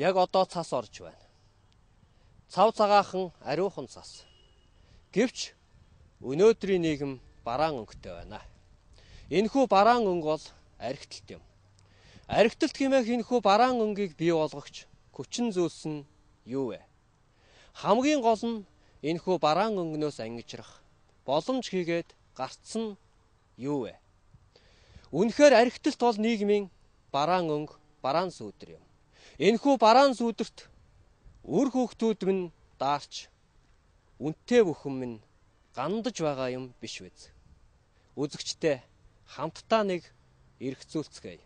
Яг одоо цас орж байна. Цав цагаахан ариухан цас. Гэвч өнөөдрийн нийгэм бараан өнгөтэй байна. Энэхүү бараан өнгө бол архиталт юм. Архиталт хэмээх энэхүү бараан өнгийг бий болгогч хүчин зүйлс нь юу вэ? Хамгийн гол нь энэхүү бараан өнгнөөс ангижрах боломж хийгээд гарцсан юу вэ? Үнэхээр архиталт бол нийгмийн бараан өнгө, бараан сүүдэр юм. Энэхүү бараан сүүдэрт үр хүүхдүүд минь даарч үнэтэй бүхэн минь гандаж байгаа юм биш биз? Үзэгчдээ хамтдаа нэг эргцүүлцгээе.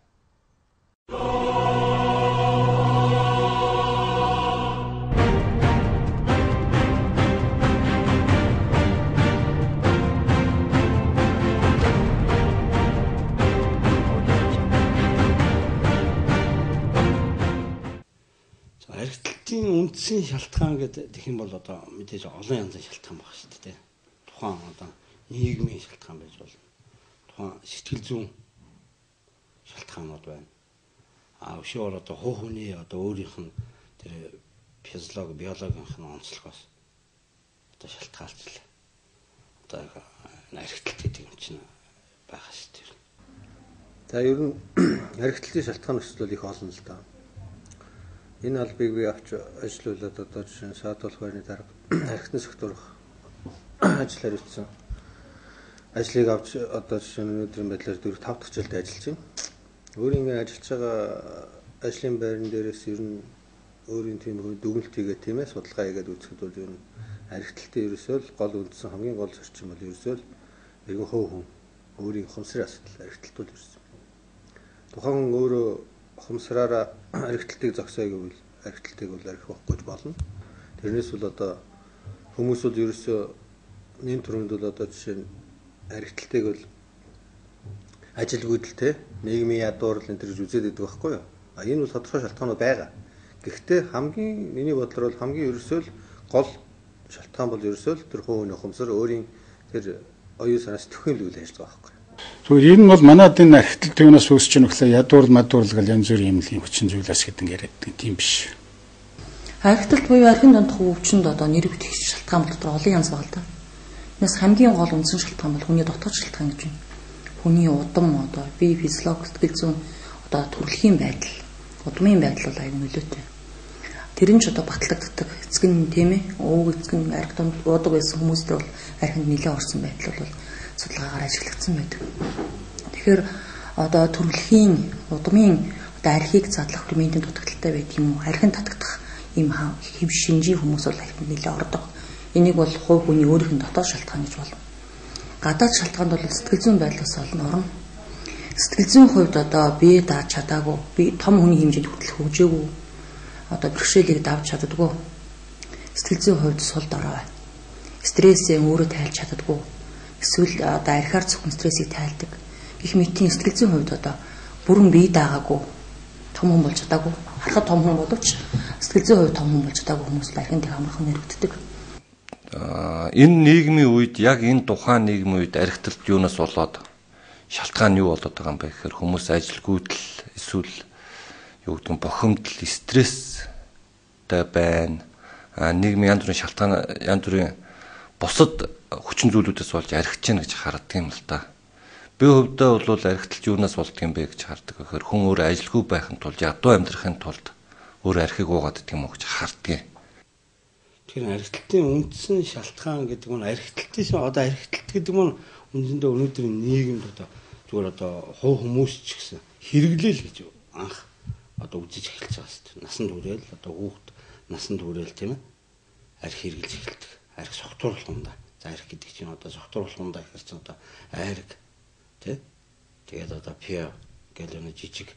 Архитектурын үндсэн шалтгаан гэдэг юм бол одоо мэдээж олон янзын шалтгаан байна шүү дээ. Тухайн одоо нийгмийн шалтгаан байж болно. Тухайн сэтгэл зүйн шалтгаанууд байна. Өшөөр одоо хүний одоо өөрийнх нь тэр физиологи, биологийнх нь онцлогоос одоо шалтгаалж. Одоо архитектур гэдэг юм чинь байгаа шүү дээ. За ер нь архитектурын шалтгаан өсөл их олон л даа. Энэ албыг би авч ажиллуулад одоо жишээ нь саадуулах байрны дарга архитектурын секторох ажил хариуцсан. Ажлыг авч одоо жишээ нь өнөөдрийн байдлаар 4-5 дахь жилд ажиллаж байна. Өөрийн ажиллаж байгаа ажлын байран дээрээс ер нь өөрийн тийм дүгнэлт хийгээд тийм ээ судалгаа хийгээд үзэхэд бол ер нь архитектурын ерөөсөө л гол үндсэн хамгийн гол зарчим бол ерөөсөө л иргэн хүн өөрийн ухамсарын асуудал архитектур бол ерөөсөө. Тухайн өөрөө ухамсараараа архитектурыг зогсоё гэвэл архитектурыг бол архих байхгүй болно. Тэрнээс бол одоо хүмүүс бол ерөөсөө нэм төрөнд бол одоо жишээ нь архитектурыг бол ажилгүйдэлтэй нийгмийн ядуурл энэ төр үзээд байдаг байхгүй юу? Энэ бол тодорхой шалтгаанууд байгаа. Гэхдээ хамгийн миний бодлоор бол хамгийн ерөөсөө л гол шалтгаан бол ерөөсөө л тэр хувийн ухамсар өөрийн тэр оюун санаас төхөөлөл үйл ажиллагаа байхгүй. Зүгээр ер нь бол манайд энэ архитектурынаас үүсч байгаа нөхлөө ядуурл мадуурл гэл янз бүрийн юм л хүчин зүйлээс гэдэг яриад байгаа тийм биш. Архитект буюу архин дондох өвчнөд одоо нэр бүтгэх шалтгаан бол дотор олон янз байгаа л да. Энэс хамгийн гол үндсэн шалтгаан бол хүний дотоод шалтгаан гэж байна. Хүний удам одоо бие физиологи сэтгэл зүйн одоо төрөлхийн байдал, удмын байдал бол аюул нөлөөтэй. Тэр нь ч одоо батлагддаг эцэг нь тийм ээ. Өвөг эцэг нь архи донд уудаг байсан хүмүүстээ бол архинд нэлээд орсон байдал бол судалгаагаар ажиглагдсан байдаг. Тэгэхээр одоо төрөлхийн удмын одоо архийг задлах ферментийн дутагдaltaй байдаг юм уу? Архинд татагдах ийм хэв шинжийн хүмүүс бол архинд нэлээд ордог. Энийг бол хувь хүний өөрийнх нь дотоод шалтгаан гэж болно. Гадаад шалтгаанд бол сэтгэл зүйн байдлаас олон орно. Сэтгэл зүйн хувьд одоо бие дааж чадаагүй, би том хүний хэмжээнд хүртэл хөгжөөгүй. Одоо бэрхшээлийг давж чаддаггүй. Сэтгэл зүйн хувьд сул дорой байна. Стрессээ өөрөө тайлж чаддаггүй. Эсвэл одоо архиар зөвхөн стрессийг тайлдаг. Гэх мэтийн сэтгэл зүйн хувьд одоо бүрэн бие даагаагүй. Том хүн болж чадаагүй. Харахад том хүн боловч сэтгэл зүйн хувьд том хүн болж чадаагүй хүмүүс л архинд хамрах нэрвддэг. Энэ нийгмийн үед яг энэ тухайн нийгмийн үед архитект юунаас болоод шалтгаан юу болоод байгаа юм бэ гэхээр хүмүүс ажилгүйдэл эсвэл юу гэдэг нь бохимдол стресстэй байна. Нийгмийн янз бүрийн шалтгаан янз бүрийн бусад хүчин зүйлүүдээс болж архиж гэнэ гэж хардаг юм л да. Би хувьдаа бол архитект юунаас болдго юм бэ гэж хардаг. Тэгэхээр хүн өөр ажилгүй байхын тулд ядуу амьдрахын тулд өөр архийг уугаад гэдэг юм уу гэж хардаг. Тэр архитектурын үндсэн шалтгаан гэдэг нь архитектурээс одоо архитект гэдэг нь үндсэндээ өнөөдрийн нийгэмд одоо зүгээр одоо хувь хүмүүс ч гэсэн хэрэглээл гэж анх одоо үзэж эхэлж байгаа шүү дээ. Насанд хүрээл одоо хүүхд насанд хүрээл тийм ээ. Архи хэрэглэж эхэлдэг. Архи согтууруулах юм да. За архи гэдэг чинь одоо согтууруулах юм да гэхэр чинь одоо айраг тий. Тэгээд одоо пиа гэдэг нэг жижиг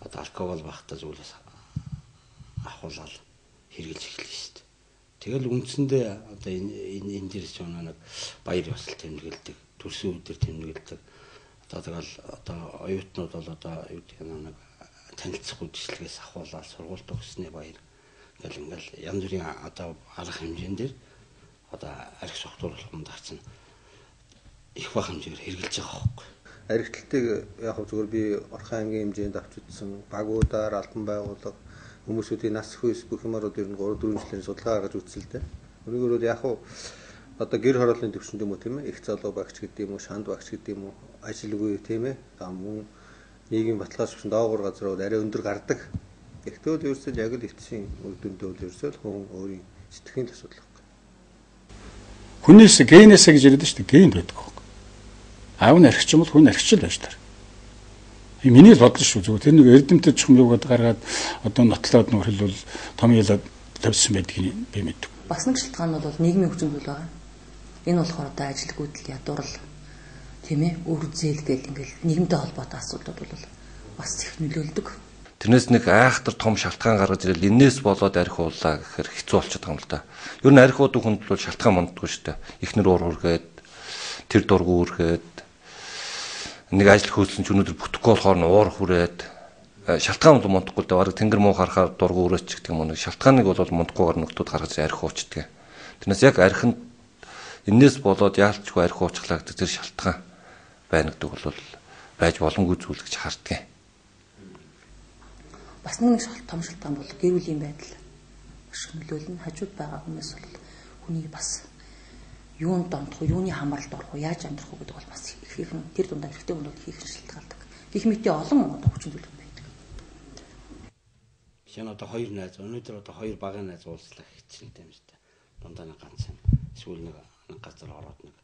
одоо алкогол багтаа зүйлээс ахуулаад хэрэглэж эхэлнэ шүү дээ. Тэгэл үндсэндээ одоо энэ дээрс нэг баяр ёслол тэмдэглэдэг, төрсөн үдээр тэмдэглэдэг. Одоо тэгэл одоо оюутнууд бол одоо юу гэх юм нэг танилцах үйлчлэгээс ахуулаад сургуульд өгснээ баяр гэл ингээл янз бүрийн одоо арга хэмжээнд дээр одоо архи согтууруулах юм дагцсан их бага хэмжээгээр хэрэгжилж байгаа хөөхгүй. Архитектыг яг зөвхөн би Орхон аймгийн хэмжээнд авч үзсэн багуудаар албан байгууллага хүмүүсүүдийн нас хүйс бүх юмарууд ер нь 3-4 жилийн судалгаа гаргаж үзэлтэй. Өнөөдөр бол яг одоо гэр хорооллын төвшөнд юм уу тийм ээ, их залуу багч гэдэг юм уу, шанд багч гэдэг юм уу, ажилгүй тийм ээ, мөн нийгэм баталгааж өгсөн доогуур газар бол арай өндөр гардаг. Гэхдээ бол ерөөсөө яг л эвтсийн үр дүндээ бол ерөөсөө хүн өөрийн сэтгэхийн л асуудал байна. Хүнээс генээсэ гэж яриад шүү дээ. Ген байдаг байхгүй. Аав нь архич юм бол хүн архич л байж таар. Миний л бодлоо шүү. Зүгээр тэр нэг эрдэмтэд чухам юугаад гаргаад одоо нотлоод нөх хэлбэл том ялаад тавьсан байдгийг би мэддэг. Бас нэг шалтгаан нь бол нийгмийн хүчин зүйл байгаа. Энэ болохоор одоо ажилгүйдэл ядуурл тийм ээ өр зээл гэл ингээл нийгэмтэй холбоотой асуудлууд бол бас их нөлөөлдөг. Тэрнээс нэг айхтар том шалтгаан гаргаж ирэл энээс болоод арх уулаа гэхээр хэцүү болчиход байгаа юм л да. Ер нь арх уудаг хүнд бол шалтгаан мундаггүй шүү дээ. Ихнэр уур хүргээд тэр дургу үргээд нэг ажил хөөсөн ч өнөөдөр бүтэхгүй болохоор нь уур хүрээд шалтгаан бол мундахгүй дээ. Бараг тэнгэр муу харахаар дургу өрөөч гэдэг юм уу. Шалтгааныг бол мундахгүйгээр нөхдүүд гаргаж арх уучдаг. Тэрнээс яг архинд энээс болоод яалтчгүй арх уучлаа гэдэг тэр шалтгаан байна гэдэг бол байж боломгүй зүйл гэж харддаг. Бас нэг том шалтгаан бол гэр бүлийн байдал маш нөлөөлнө. Хажууд байгаа хүмүүс бол хүний бас юунд донтох, юуны хамааралд орох, яаж амьдрах вэ гэдэг бол бас ихэнх тэр дундаа хэрэгтэй хүмүүс хийх шалтгаалдаг. Гэх мэт олон одоо хүчин зүйл байдаг. Шинэ одоо хоёр найз, өнөөдөр одоо хоёр багын найз уулзлаа хэвчэнтэй юм шүү дээ. Дундаа нэг ганц юм. Эсвэл нэг газар ороод нэг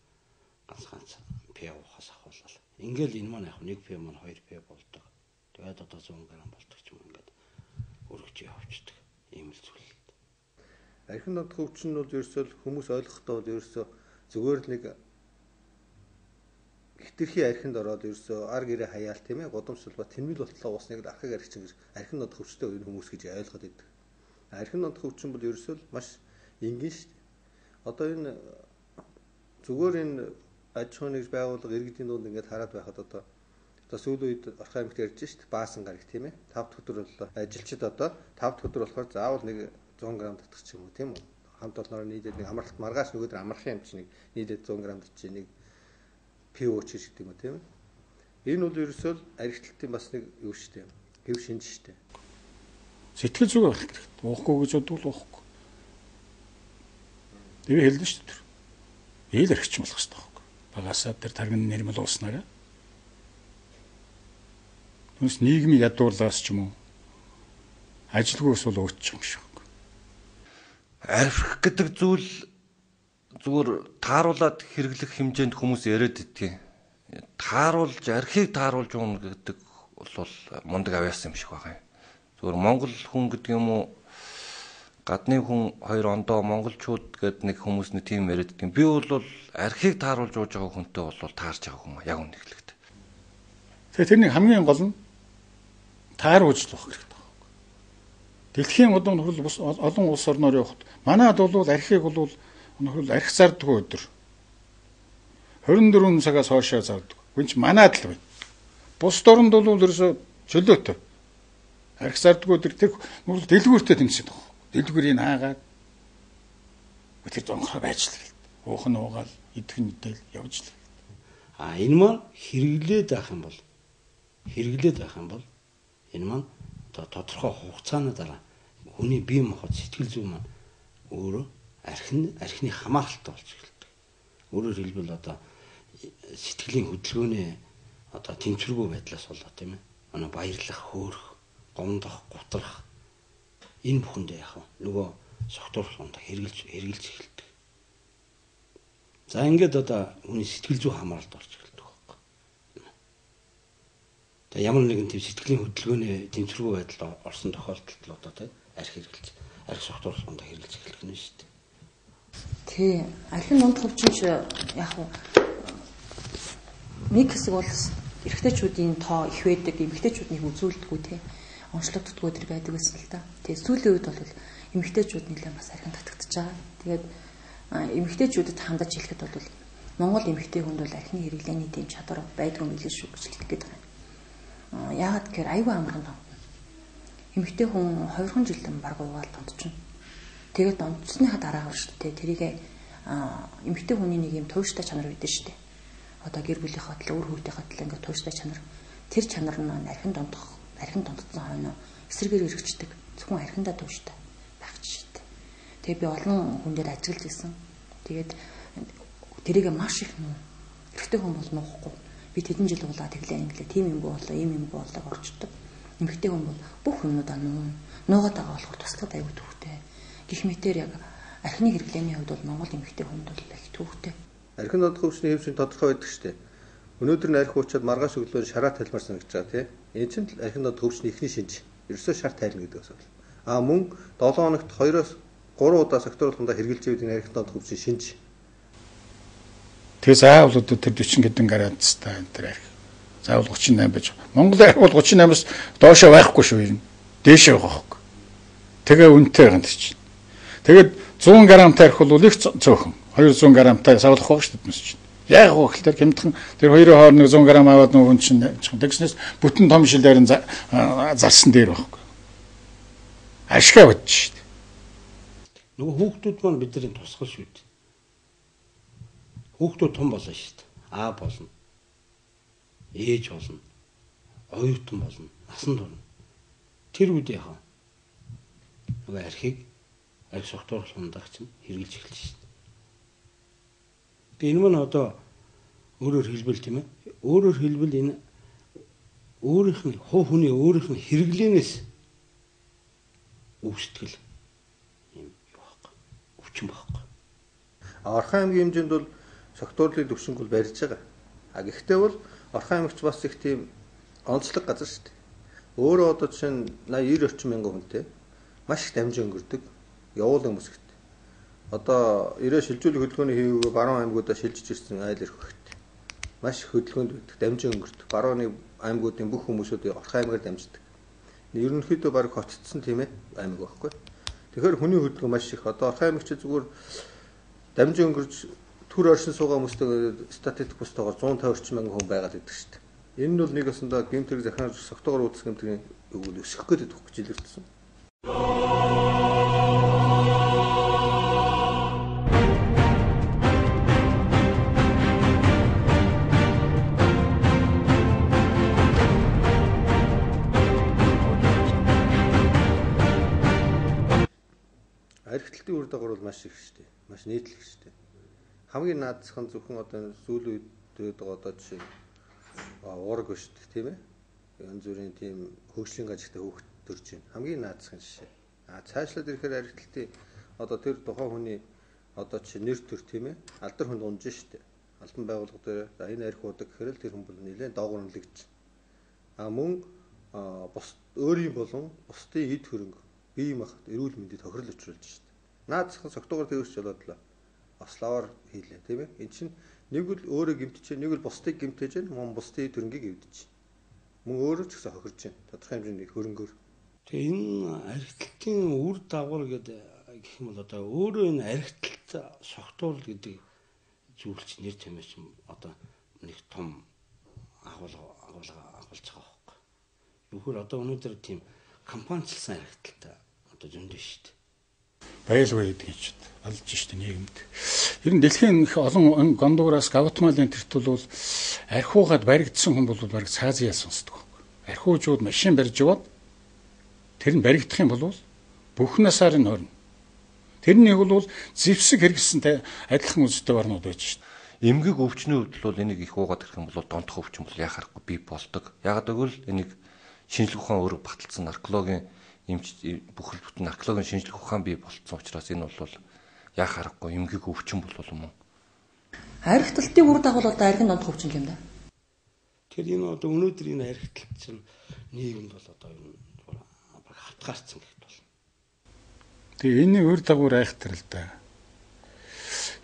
ганц пэ ухаас ахуулаад. Ингээл энэ маань яг нэг пэ маань 2 пэ болдог. Тэгээд одоо 100 г болдог ч юм ингээд өргөж явчихдаг. Ийм л зүйл. Архин донтох өвчин нь бол ерөөсөө хүмүүс ойлгохдоо бол ерөөсөө зүгээр л нэг хитрхи архинд ороод ерөөсөө ар гэрээ хаяал тийм ээ годамжлал ба тэнмэл болтлоо усныг архаг архичин гэж архин донтох өвчтэй энэ хүмүүс гэж ойлгоод байдаг. Архин донтох өвчин бол ерөөсөө маш энгийн шүү дээ. Одоо энэ зүгээр энэ аж ахуйн нэгж байгууллага иргэдийн дунд ингээд хараад байхад одоо сүүлийн үед орхон аймагт ярьж шít баасан гараг тийм ээ 5 дахь өдөр бол ажилчид одоо 5 дахь өдөр болохоор заавал нэг 100 г татах ч юм уу тийм үү хамт олноор нийлээд нэг амралт маргааш нөгөөдөр амрахын юм чи нэг нийлээд 100 г татчих нэг ПО ч гэдэг юм уу тийм ээ энэ бол ерөөсөө архитектийн бас нэг юу шít гэв шинж шít сэтгэл зүг байх хэрэгтэй уухгүй гэж бодвол уухгүй тэгээ хэлнэ шүү дээ ил архич болох хэрэгтэй байхгүй багасаа тэр таргын нэрмэл ууснараа Түнс нийгмийн ядуурлаас ч юм уу ажилгүйс бол уучих юм шиг. Архих гэдэг зүйл зүгээр тааруулаад хэрэглэх хэмжээнд хүмүүс яриад идэх. Тааруулж архийг тааруулж уuna гэдэг бол мундаг авяас юм шиг байгаа юм. Зүгээр монгол хүн гэдэг юм уу гадны хүн 2 ондоо монголчууд гэдэг нэг хүмүүсний тийм яриад идэх. Би бол архийг тааруулж ууж байгаа хүнтэй бол таарж байгаа хүн яг үнэ хэлэхэд. Тэгээ тэрний хамгийн гол нь тааруулжлах хэрэгтэй байна. Дэлхийн одоо олон улс орноор явахад манайд бол архийг бол архи зарддаг өдөр 24 цагаас хоошоо зардаг. Гүнч манайд л байна. Бус дорнд бол ерөөсө чөлөөтэй. Архи зарддаг өдөр тэр дэлгүүртэй тэмцээд байгаа. Дэлгүүрийг хаагаад тэр зонхоо байж л. Уух нь уугаал идэх нь идэл явж л. Энэ маань хэрэглээд байх юм бол энэ маань тодорхой хугацааны дараа хүний бие махбод сэтгэл зүй маань өөрөө архины хамааралтай болж эхэлдэг. Өөрөөр хэлбэл одоо сэтгэлийн хөдөлгөөний одоо тэнцвэргүй байдлаас болоо тийм ээ. Манай баярлах, хөөрөх, гомдох, гутрах энэ бүхэндээ яг нөгөө согтуурлаханд хэрэгжилж эхэлдэг. За ингээд одоо хүний сэтгэл зүй хамааралд орж эхэлдэг. Ямар нэгэн тийм сэтгэлийн хөдөлгөөний тэнцвэргүй байдалд орсон тохиолдолд л одоо тийм архи хэрэглэж архи согтуурлаханд хэрэглэж эхлэх нь шүү дээ. Тий, архин дунд хөвчөж яг нэг хэсэг бол эрэгтэйчүүдийн тоо их байдаг, эмэгтэйчүүд нэг үзүүлдэггүй тий. Онцлогддоггүй төр байдаг гэсэн л да. Тэгээ сүүлийн үед бол эмэгтэйчүүд нэлээд бас архин татагдчихж байгаа. Тэгээд эмэгтэйчүүдэд хандаж хэлэхэд бол Монгол эмэгтэй хүнд бол архины хэрэглээний тийм чадвар байдгүй юм билээ шүү гэж хэлэх гээд байна. Яагаад гэхээр аюу амархан донтно. Эмэгтэй хүн 2 жилдэн баг уугаал донтчихно. Тэгээд донтсныхаа дараа шүү дээ. Тэрийг эмэгтэй хүний нэг юм тууштай чанар байдаг шүү дээ. Одоо гэр бүлийнхаа төлөө өөр хүүхдийнхаа төлөө ингээд тууштай чанар. Тэр чанар нь архин донтсон хойно эсрэгээр эргэждэг. Зөвхөн архиндаа тууштай байх жишээтэй. Тэгээ би олон хүн дээр ажиллаж исэн. Тэгээд тэрийг маш их эрэгтэй хүн бол нуухгүй. Би тэдэн жил болоо тэглээ инглээ. Тим юм болоо, ийм юм болоо орчдөг. Эмэгтэй хүн бол бүх юмудаа нуугаад байгаа болохоор туслахад аюу төвхтэй. Гэх мэтээр яг архины хэрэглээний хувьд бол Монгол эмэгтэй хүнд бол их төвхтэй. Архин додох өвчний хэвшин тодорхой байдаг шүү дээ. Өнөөдөр нь архи уучаад маргааш өглөө шараа талмаар санагдаж байгаа тийм. Энэ чинь архин додох өвчний эхний шинж. Ерөөсөө шар тайлна гэдэг бас бол. Мөн 7 хоногт 2-оос 3 удаа согтууруулганда хэрэгжилж байдаг архин додох өвчний шинж. Тэгээ заавал одоо тэр 40 хэдэн градустай энэ тэр архи. Заавал 38 байж. Монгол архи бол 38-аас доошоо байхгүй шүү юм. Дээшээ байгаа хөөхгүй. Тэгээ үнэтэй байгаа юм чинь. Тэгээд 100 грамтай архи бол их цөөхөн. 200 грамтай савлах байх шүү дээ чинь. Яг гоо гэхэлэр хямдхан тэр хоёрын хооронд 100 грамм аваад нөгөө хүн чинь тэгснээс бүтэн том шилээр нь зарсан дээр байхгүй. Ашгаа бодчих шүү дээ. Нөгөө хүүхдүүд маань бидний тусгал шүү дээ. Хүүхдүүд том болно шүү дээ. Аа болно. Ээж болно. Оюутан болно. Насанд болно. Тэр үед яхаа нөгөө архийг архи согтууруулахын чинь хэрэгжилж эхэлж шүү дээ. Энэ мань одоо өөрөөр хэлбэл тийм ээ. Өөрөөр хэлбэл энэ өөрийнх нь хүний өөрийнх нь хэрэглэнээс өвсдгөл юм байхгүй. Өвчин байхгүй. Орхон аймгийн хэмжээнд бол согтуурлын төвшинг бол барьж байгаа. Гэхдээ бол Орхон аймагч бас их тийм онцлог газар шүү дээ. Өөрөө одоо жишээ нь 80-90 орчим мянган хүнтэй маш их дамжин өнгөрдөг. Явуулан бүсгт. Одоо 90 шилжүүлэх хөдөлгөөний хийвээ баруун аймагуудаа шилжиж ирсэн айл ирэх хэрэгтэй. Маш их хөдөлгөөнд байдаг, дамжин өнгөрдөг. Барууны аймагуудын бүх хүмүүсүүд Орхон аймагаар дамждаг. Ерөнхийдөө баг хотцсон тийм ээ аймаг байхгүй. Тэгэхээр хүний хөдөлгөөн маш их. Одоо Орхон аймагч зүгээр дамжин өнгөрж төр оршин суугаа хүмүүстэй статистик бустайгаар 150 орчим мянган хүн байгаад байдаг шүү дээ. Энэ нь бол нэг өсөндөө гэмтрэг захиан согтуугаар үүдэх гэмтрийн өсөх гээд байдаг гэж илэрсэн. Архитектурын үр дагавар бол маш их шүү дээ. Маш нийтлэг шүү дээ. Хамгийн наадсах нь зөвхөн одоо сүүлийн үед одоо жишээ уураг биш тийм ээ. Янз бүрийн тийм хөгжлийн гажигтай хүүхд төрж байна. Хамгийн наадсах нь жишээ. Цаашлаад ирэхээр архитектурын одоо тэр тухайн хүний одоо жишээ нэр төр тийм ээ. Алдар хүнд унж шүү дээ. Албан байгууллага дээр энэ архи удаг гэхээр л тэр хүн бол нэлээд доогуурлагдж. Мөн бус өөрийн болон бусдын эд хөрөнгө бие махбод эрүүл мэндэд тохирол учруулж шүү дээ. Наадсах согтуугаар тэрвэрч болоод л ослоор хийлээ тийм ээ. Энд чинь нэг л өөрөө гэмтэж, нэг л бусдыг гэмтэж, мөн бусдын эд хөрөнгийг эвдэж. Мөн өөрөө ч гэсэн хохирж байна. Тодорхой хэмжээний хөрөнгөөр. Тэгээ энэ архитектурын үр дагавар гэдэг гэх юм бол одоо өөрөө энэ архитект согтуул гэдэг зүйл чинь нэр томьёо чинь одоо нэг том агуулж байгаа байхгүй. Юухээр одоо өнөөдөр тийм компаничлсан архитект одоо зөндөө шүү дээ. Байлгүй гэдэг чинь алж шүү дээ нийгэмд. Ер нь дэлхийн их олон гондуураас Гватемалын тэрт бол архиугаад баригдсан хүн бол бариг цаазиа сонсдог. Архиужууд машин барьж яваад тэр нь баригдах юм бол бүх насаар нь хорно. Тэрнийг бол зэвсэг хэрэгсэнтэй адилхан үзтэй орнууд байж шүү дээ. Эмгэг өвчний хувьд бол энийг их уугаад ирэх юм бол донтох өвчин бол яхахгүй бий болдог. Яг гэвэл энийг шинжлэх ухаан өөрөө баталсан археологийн эмч бүхэл бүтэн археологийн шинжлэх ухаан бий болцсон учраас энэ бол яах аргагүй эмгэг өвчин бол юм уу? Архитектурын үр дагавар одоо архин донтох өвчин юм да. Тэгэхээр энэ одоо өнөөдөр энэ архитект чинь нийгэмд бол одоо энэ хатгаарцсан гэх бол. Тэгээ энэ үр дагавар айхтар л да.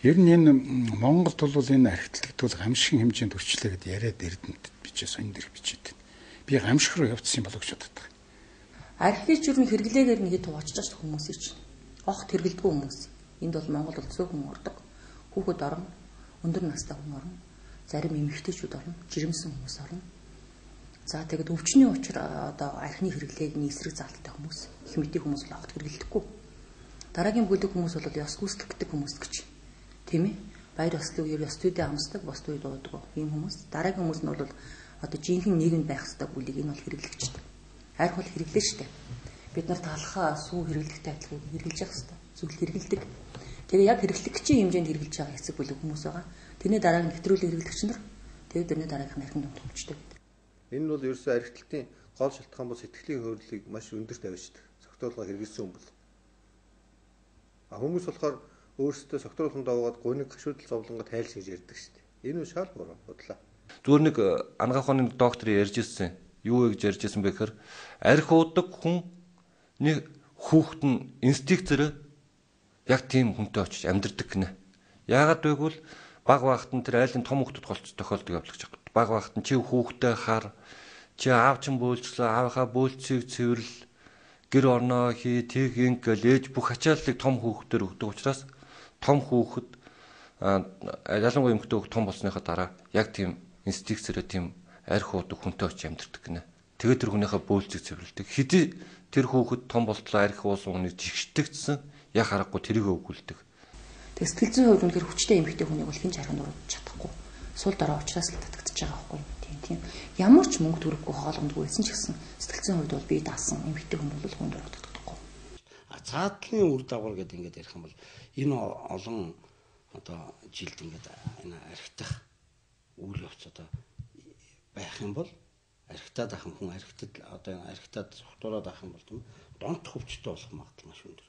Ер нь энэ Монголд бол энэ архитектур гамшигын хэмжээнд өрчлөө гэдээ яриад эрдэнэт бичээ сонь дэр бичээд. Би гамшиг руу явцсан юм болов гэж боддог. Архич юу н хэрэглээгээр нэгэд туваачж байгаа хүмүүсийн чинь огт хэрэглэдэггүй хүмүүс. Энд бол Монгол бол цөөхөн ордог. Хүүхэд орно, өндөр настай хүн орно, зарим эмэгтэйчүүд орно, жирэмсэн хүмүүс орно. За тэгэд өвчний учраа одоо архины хэрэглээний эсрэг залттай хүмүүс, их мэдээ хүмүүс л огт хэрэглэдэггүй. Дараагийн бүлэг хүмүүс бол ёс гүйцэтгэдэг хүмүүс гэж. Тийм ээ? Баяр ёслолын үеэр ёс зүйдээ амсдаг, бос зүй дуудаг ийм хүмүүс. Дараагийн хүмүүс нь бол одоо жинхэнэ нийгэмд байх ёстой бүлийг энэ бол хэрэглэгчтэй. Арх бол хэрэглээ штэ. бид нар талхаа сүү хэрэглэхтэй адилхан хэрэгжилж явах хэрэгтэй. Зүйл хэрэгэлдэг. Тэгээ яг хэрэглэгчийн хэмжээнд хэрэгжилж байгаа хэсэг бүлэг хүмүүс байгаа. Тэрний дараагийн нэвтрүүлэг хэрэглэгч нар тэгээд тэрний дараагийнх нь архин дунд хөвчтэй байдаг. Энэ нь бол ерөөсөө архитектийн гол шалтгаан бол сэтгэлийн хөвөрлийг маш өндөр тавьждаг. Согтуулга хэрэгэлсэн хүн бол. Хүмүүс болохоор өөрсдөө согтуулганд даваад гуниг гашуудал зовлонгод тайлс гэж ярьдаг шүү дээ. Энэ нь шал буруу бодлоо. Зүгээр нэг анагаах ухааны доктор ярьж ирсэн. Юу вэ гэж ярьж ирсэн бэ гэхээр арх уудаг хүн нэг хүүхэд нь инстинктээр яг тийм хүнтэй очиж амьдэрдэг гинэ. Яагаад гэвэл баг багт нь тэр айлын том хүүхдэд голцох тохиолдол явуулж байгаа. Баг багт нь чи хүүхдээ хар, чи аав чинь бөөлжлөө, аавынхаа бөөлцгийг цэвэрл, гэр орноо хий, тэг ингээл ээж бүх ачааллыг том хүүхдээр өгдөг учраас том хүүхэд ялангуяа эмэгтэй хүүхэд том болсныхаа дараа яг тийм инстинктээр тийм арх уудаг хүнтэй очиж амьдэрдэг гинэ. Тэгээд тэр хүнийхээ бөөлцгийг цэвэрлдэг. Хэдий тэр хүүхэд том болтлоо арх уусан хүнийг жигшдэгдсэн яг харахгүй тэрийг өгүүлдэг. Тэг сэтгэл зүйн хувьд үнэхээр хүчтэй эмэгтэй хүнийг бол хинж харахад дурдж чадахгүй. Сул дорой уучраас л татагдчихж байгаа байхгүй юм тийм. Ямар ч мөнгө төрөхгүй хоолгондгүй байсан ч гэсэн сэтгэл зүйн хувьд бол бие даасан эмэгтэй хүн бол хүн дурддаггүй. Цаатлын үр дагавар гэдэг ингээд ярих юм бол энэ олон одоо жилд ингээд энэ архитах үйл явц одоо байх юм бол архитаад ахын хүн архитад одоо архитаад сухтуулаад ах юм бол тийм донт хөвчтэй болох магадлал маш өндөр.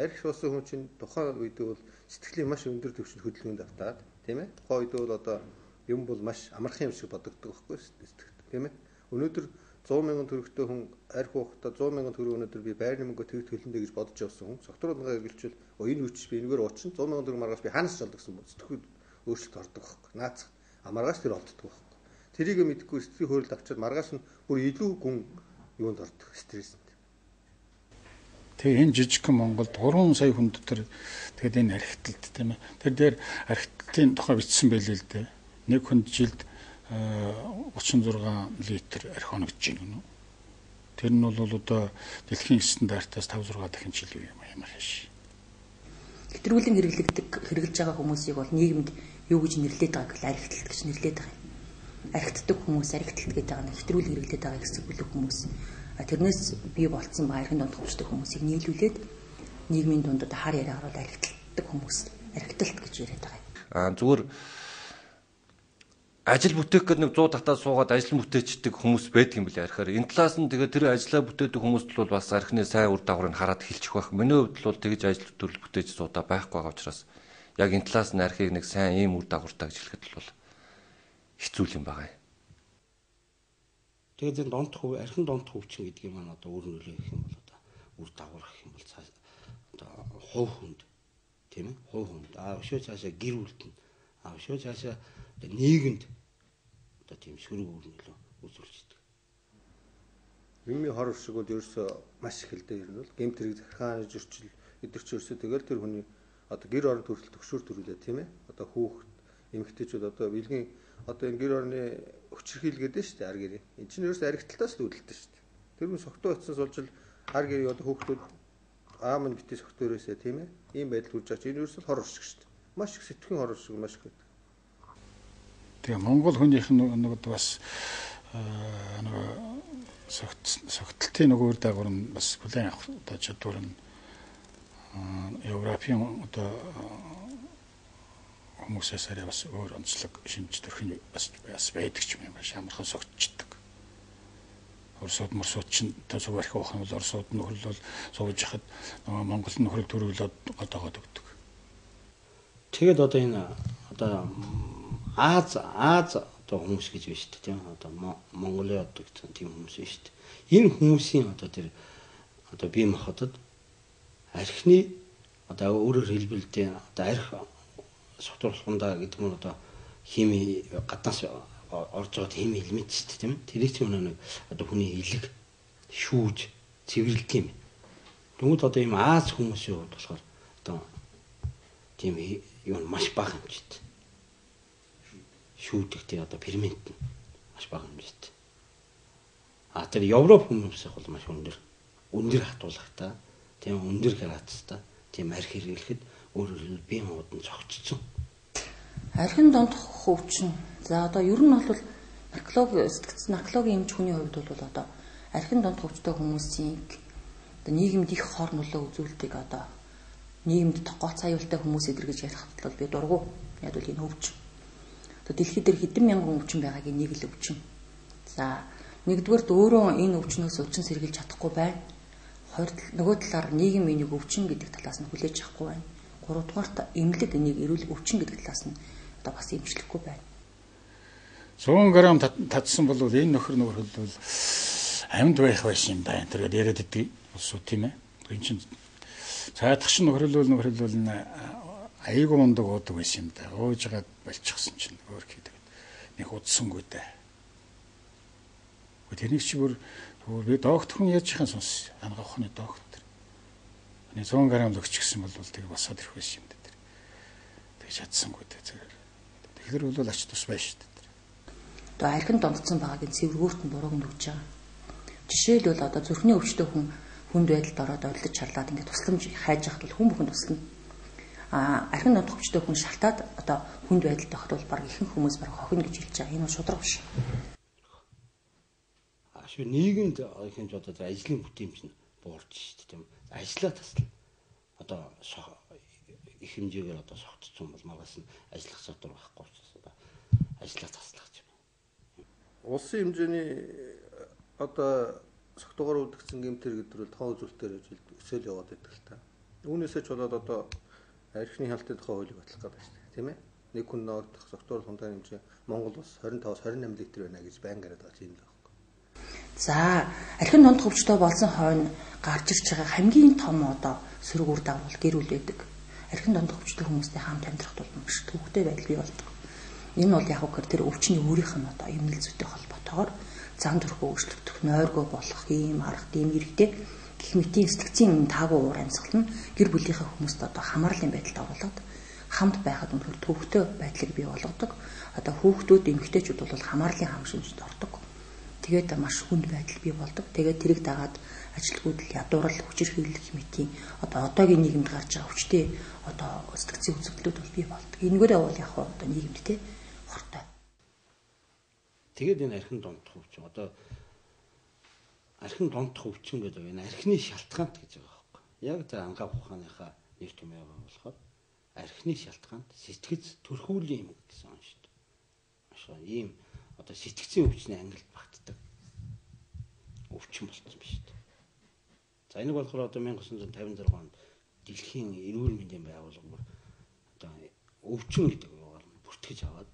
Арх шуусан хүн чинь тухайн үед бол сэтгэлийн маш өндөр түвшинд хөдөлгөөнд автаад тийм ээ. Тухайн үед бол одоо юм бол маш амархан юм шиг бодогддог байхгүй сэтгэл тийм ээ. Өнөөдөр 100,000 төгрөгтэй хүн арх уухтаа 100,000 төгрөг өнөөдөр би байрны мөнгө тэгт төлөндөө гэж бодож явсан хүн согтруулгаа эргэлжүүл энэ үуч би энэгээр уучин 100,000 төгрөг маргааш би хаанаас ч олдог гэсэн сэтгэхүйд өөрчлөлт ордог байхгүй. Наацх амаргааш тэр олддог байхгүй. Тэрийг мэдгүй сэтгэлийн хөрөлд авчаад маргааш нь бүр илүү гүн юунд ордог стресс. Тэгээ энэ жижигхэн Монголд 3 сая хүн дотор тэгээд энэ архитэлт тийм ээ. Тэр дээр архитектийн тухай бичсэн байлээ л дээ. Нэг хүнд жилд 36 литр архи оногдож байна гэнэ. Тэр нь бол одоо дэлхийн стандартаас 5-6 дахин жил юм ямар хаш. Хэтрүүлэн хэрэгжилж байгаа хүмүүсийг бол нийгэмд юу гэж нэрлэдэг байгааг л архитэлт гэж нэрлэдэг байгаа юм. Архитектдаг хүмүүс архитэлт гэдэг байгаа нь хэтрүүлэн хэрэглээд байгаа хэсэг бүлэг хүмүүс. Тэрнээс бий болцсон ба архин донд хөвчтэй хүмүүсийг нийлүүлээд нийгмийн дунд одоо хар яриагаар бол архитэлтдаг хүмүүс архитэлт гэж яриад байгаа. Зүгээр ажил бүтээх гэдэг нэг 100 татаад суугаад ажил бүтээчдэг хүмүүс байдаг юм билээ архиар. Энэ талаас нь тэгээ тэр ажиллаа бүтээдэг хүмүүст бол бас архины сайн үр дагаврыг хараад хэлчих байх. Миний хувьд бол тэгж ажил төрөл бүтээж суудаа байхгүй байгаа учраас яг энэ талаас нь архийг нэг сайн ийм үр дагавартай гэж хэлэхэд бол хэцүү юм байгаа юм. Тэгээд энэ архин донт хөвчин гэдэг юм аа одоо өөр нөлөө гэх юм бол одоо үр дагавар гэх юм бол цааш одоо хувь хүнд тийм ээ хувь хүнд өшөө цаашаа гэр бүлтэнд өшөө цаашаа одоо нийгэмд одоо тийм шүрэг үр нөлөө үзүүлж идэг. Юмны хор уршиг бол ерөөсөө маш их л дээ ер нь бол гэмт хэрэг захиргааны зөрчил эдгэрч ерөөсөө тэгэл тэр хүний одоо гэр орон төрөлт төгшөр төрүүлээ тийм ээ одоо хүүхэд эмэгтэйчүүд одоо бэлгийн одоо энэ гэр орны хүчирхийлгээд нь шүү дээ ар гэрээ. Энд чинь ерөөсөө архитектаас л үүдэлтэй шүү дээ. Тэр хүн согтуу очсон сулжил ар гэрээ одоо хүүхдүүд аав нь битээ согтуу өрөөсөө тийм ээ. Ийм байдал үүж байгаа чинь энэ ерөөсөө хор уршиг шүү дээ. Маш их сэтгэхийн хор уршиг маш их байдаг. Тэгээ Монгол хүнийх нэг бас нэг согтолтын нөгөө үр дагавар нь бас бүлээн авах одоо чадвар нь Европын одоо хүмүүсээс арай бас өөр онцлог шинж төрхний бас байдаг ч юм маш амархан согтчдаг. Оросууд морсууд чинь төсөв архи уух юм бол оросууд нөхрөл бол сууж яхад Монгол нөхрөл төрүүлээд одоогод өгдөг. Тэгээд одоо энэ одоо Аз одоо хүмүүс гэж байна шүү дээ тийм одоо Монголын одоо тийм хүмүүс байна шүү дээ. Энэ хүмүүсийн одоо тэр одоо бие махбодод архины одоо өөрөөр хэлбэлдээ одоо арх согтуулахундаа гэдэг нь одоо хими гаднаас орж байгаа хими элемент шүү дээ тийм тэрийг ч нэг одоо хүний илэг шүүж цэвэрлэдэг юм. Тэгвэл одоо ийм Аз хүмүүсийн хувьд болохоор одоо тийм юу маш бага хэмжээтэй шүүдэх тийм одоо фермент нь маш бага хэмжээтэй. Тэр Европ хүмүүсийнх бол маш өндөр хатуулагтай тийм өндөр градустай тийм арх хэрэглэхэд өөрөөр бие махбод нь цогцсон. Архин донд хөвчин. За одоо ер нь бол наркологийн эмч хүний хувьд бол одоо архин донд хөвчтэй хүмүүсийн одоо нийгэмд их хор нөлөө үзүүлдэг одоо нийгэмд гоц аюултай хүмүүс эдэр гэж ярих бол би дургу. Яг бол энэ өвчин. Одоо дэлхийд дээр хэдэн мянган өвчин байгаагийн нэг л өвчин. За нэгдүгээрт өөрөө энэ өвчнөөс өвчин сэргийлж чадахгүй байна. Хоёрдугаар нөгөө талаар нийгэм энийг өвчин гэдэг талаас нь хүлээж авахгүй байна. Гуравдугаарт эмнэлэг энийг эрүүл өвчин гэдэг талаас нь одоо бас эмчлэхгүй байна. 100 грамм татсан бол энэ нөхөр бол амьд байх байсан юм да. Энэ төрөд яриад идэг усуу тийм ээ. Энэ чинь цаадах чинь нөхөр бол айгуу мундаг уудаг байсан юм да. Уужгаад болчихсон чинь өөр хийдэг. Нэг удсангүй дээ. Тэрнийг чи бүр би доктор хүн яаж яхан сонс. Ангаа ухны доктор. 100 грамм л өгч гисэн бол тэг босоод ирэх байсан юм да. Тэг чадсангүй дээ. Тэгэхээр бол ач тус байна шүү дээ. Одоо архин дондцсон байгаагийн цэвэргүүрт нь бурууг нь өгч байгаа. Жишээлбэл одоо зүрхний өвчтөй хүнд байдалд ороод ойлдож чарлаад ингээд тусламж хайж явахд бол хүн бүхэнд туслана. Архин донд өвчтөй хүн шалтаад одоо хүнд байдалд ороход бол баг ихэнх хүмүүс баг хохино гэж хэлж байгаа. Энэ бол шудраг биш. Ашгүй нийгэмд ихэнх одоо ажлын бүтээмж нь буурч шүү дээ тийм. Ажлаа таслал. Одоо их хэмжээгээр одоо согтцсон бол магаас нь ажиллах чадвар байхгүй учраас одоо ажлаа таслах юм. Улсын хэмжээний одоо согтуугаар үлдгэсэн гэмтэр гэдэг нь тоон үзүүлэлтээр өсөөл яваад байдаг л та. Үүнээсээ ч болоод одоо архины хяналтын тухай хуулийг батлах гэдэг шүү дээ, тийм ээ. Нэг хүн ногдох согтуур хундааны хэмжээ Монгол улс 25-28 литр байна гэж байн гараад байгаа юм л байна. За, архин донд хөвчтэй болсон хойно гарч ирж байгаа хамгийн том одоо сөрөг үр дагавар гэр бүл байдаг. Архин донд хөвчтэй хүмүүстэй хамт амьдрахд бол маш төвөгтэй байдал бий болдог. Энэ бол яг үгээр тэр өвчний өөрийнх нь одоо эмнэл зүйтэй холбоотойгоор зам төрхөө өөрчлөгдөх, нойргоо болох ийм арга тийм хэрэгтэй гэх мэтийн сэтгцийн таагүй уур амьсгал нь гэр бүлийнхээ хүмүүст одоо хамаарлын байдалд оруулаад хамт байхад өнөхөр төвөгтэй байдлыг бий болгодог. Одоо хүүхдүүд, эмэгтэйчүүд бол хамаарлын хам шинжид ордог. Тэгээд маш хүнд байдал бий болдог. Тэгээд тэрийг дагаад ажилгүйдэл, ядуурл, хүчирхийлэл мэтийн одоо одоогийн нийгэмд гарч байгаа хүчтэй одоо сэтгцийн үзэгдлүүд бол бий болдог. Энэгээрээ бол яг одоо нийгэмд те хортой. Тэгээд энэ архин дондох өвчин одоо архин дондох өвчин гэдэг энэ архины шалтгаант гэж байгаа байхгүй. Яг тэр ангаа ухааныхаа нэр томьёо байгаа болохоор архины шалтгаант сэтгц төрхүүлийн юм гэсэн юм шүү дээ. Маш ийм одоо сэтгцийн өвчний ангилд багтдаг өвчин болсон биш үү. За энэ болохоор одоо 1956 онд дэлхийн эрүүл мэндийн байгууллага одоо өвчин гэдэг юугаар бүртгэж аваад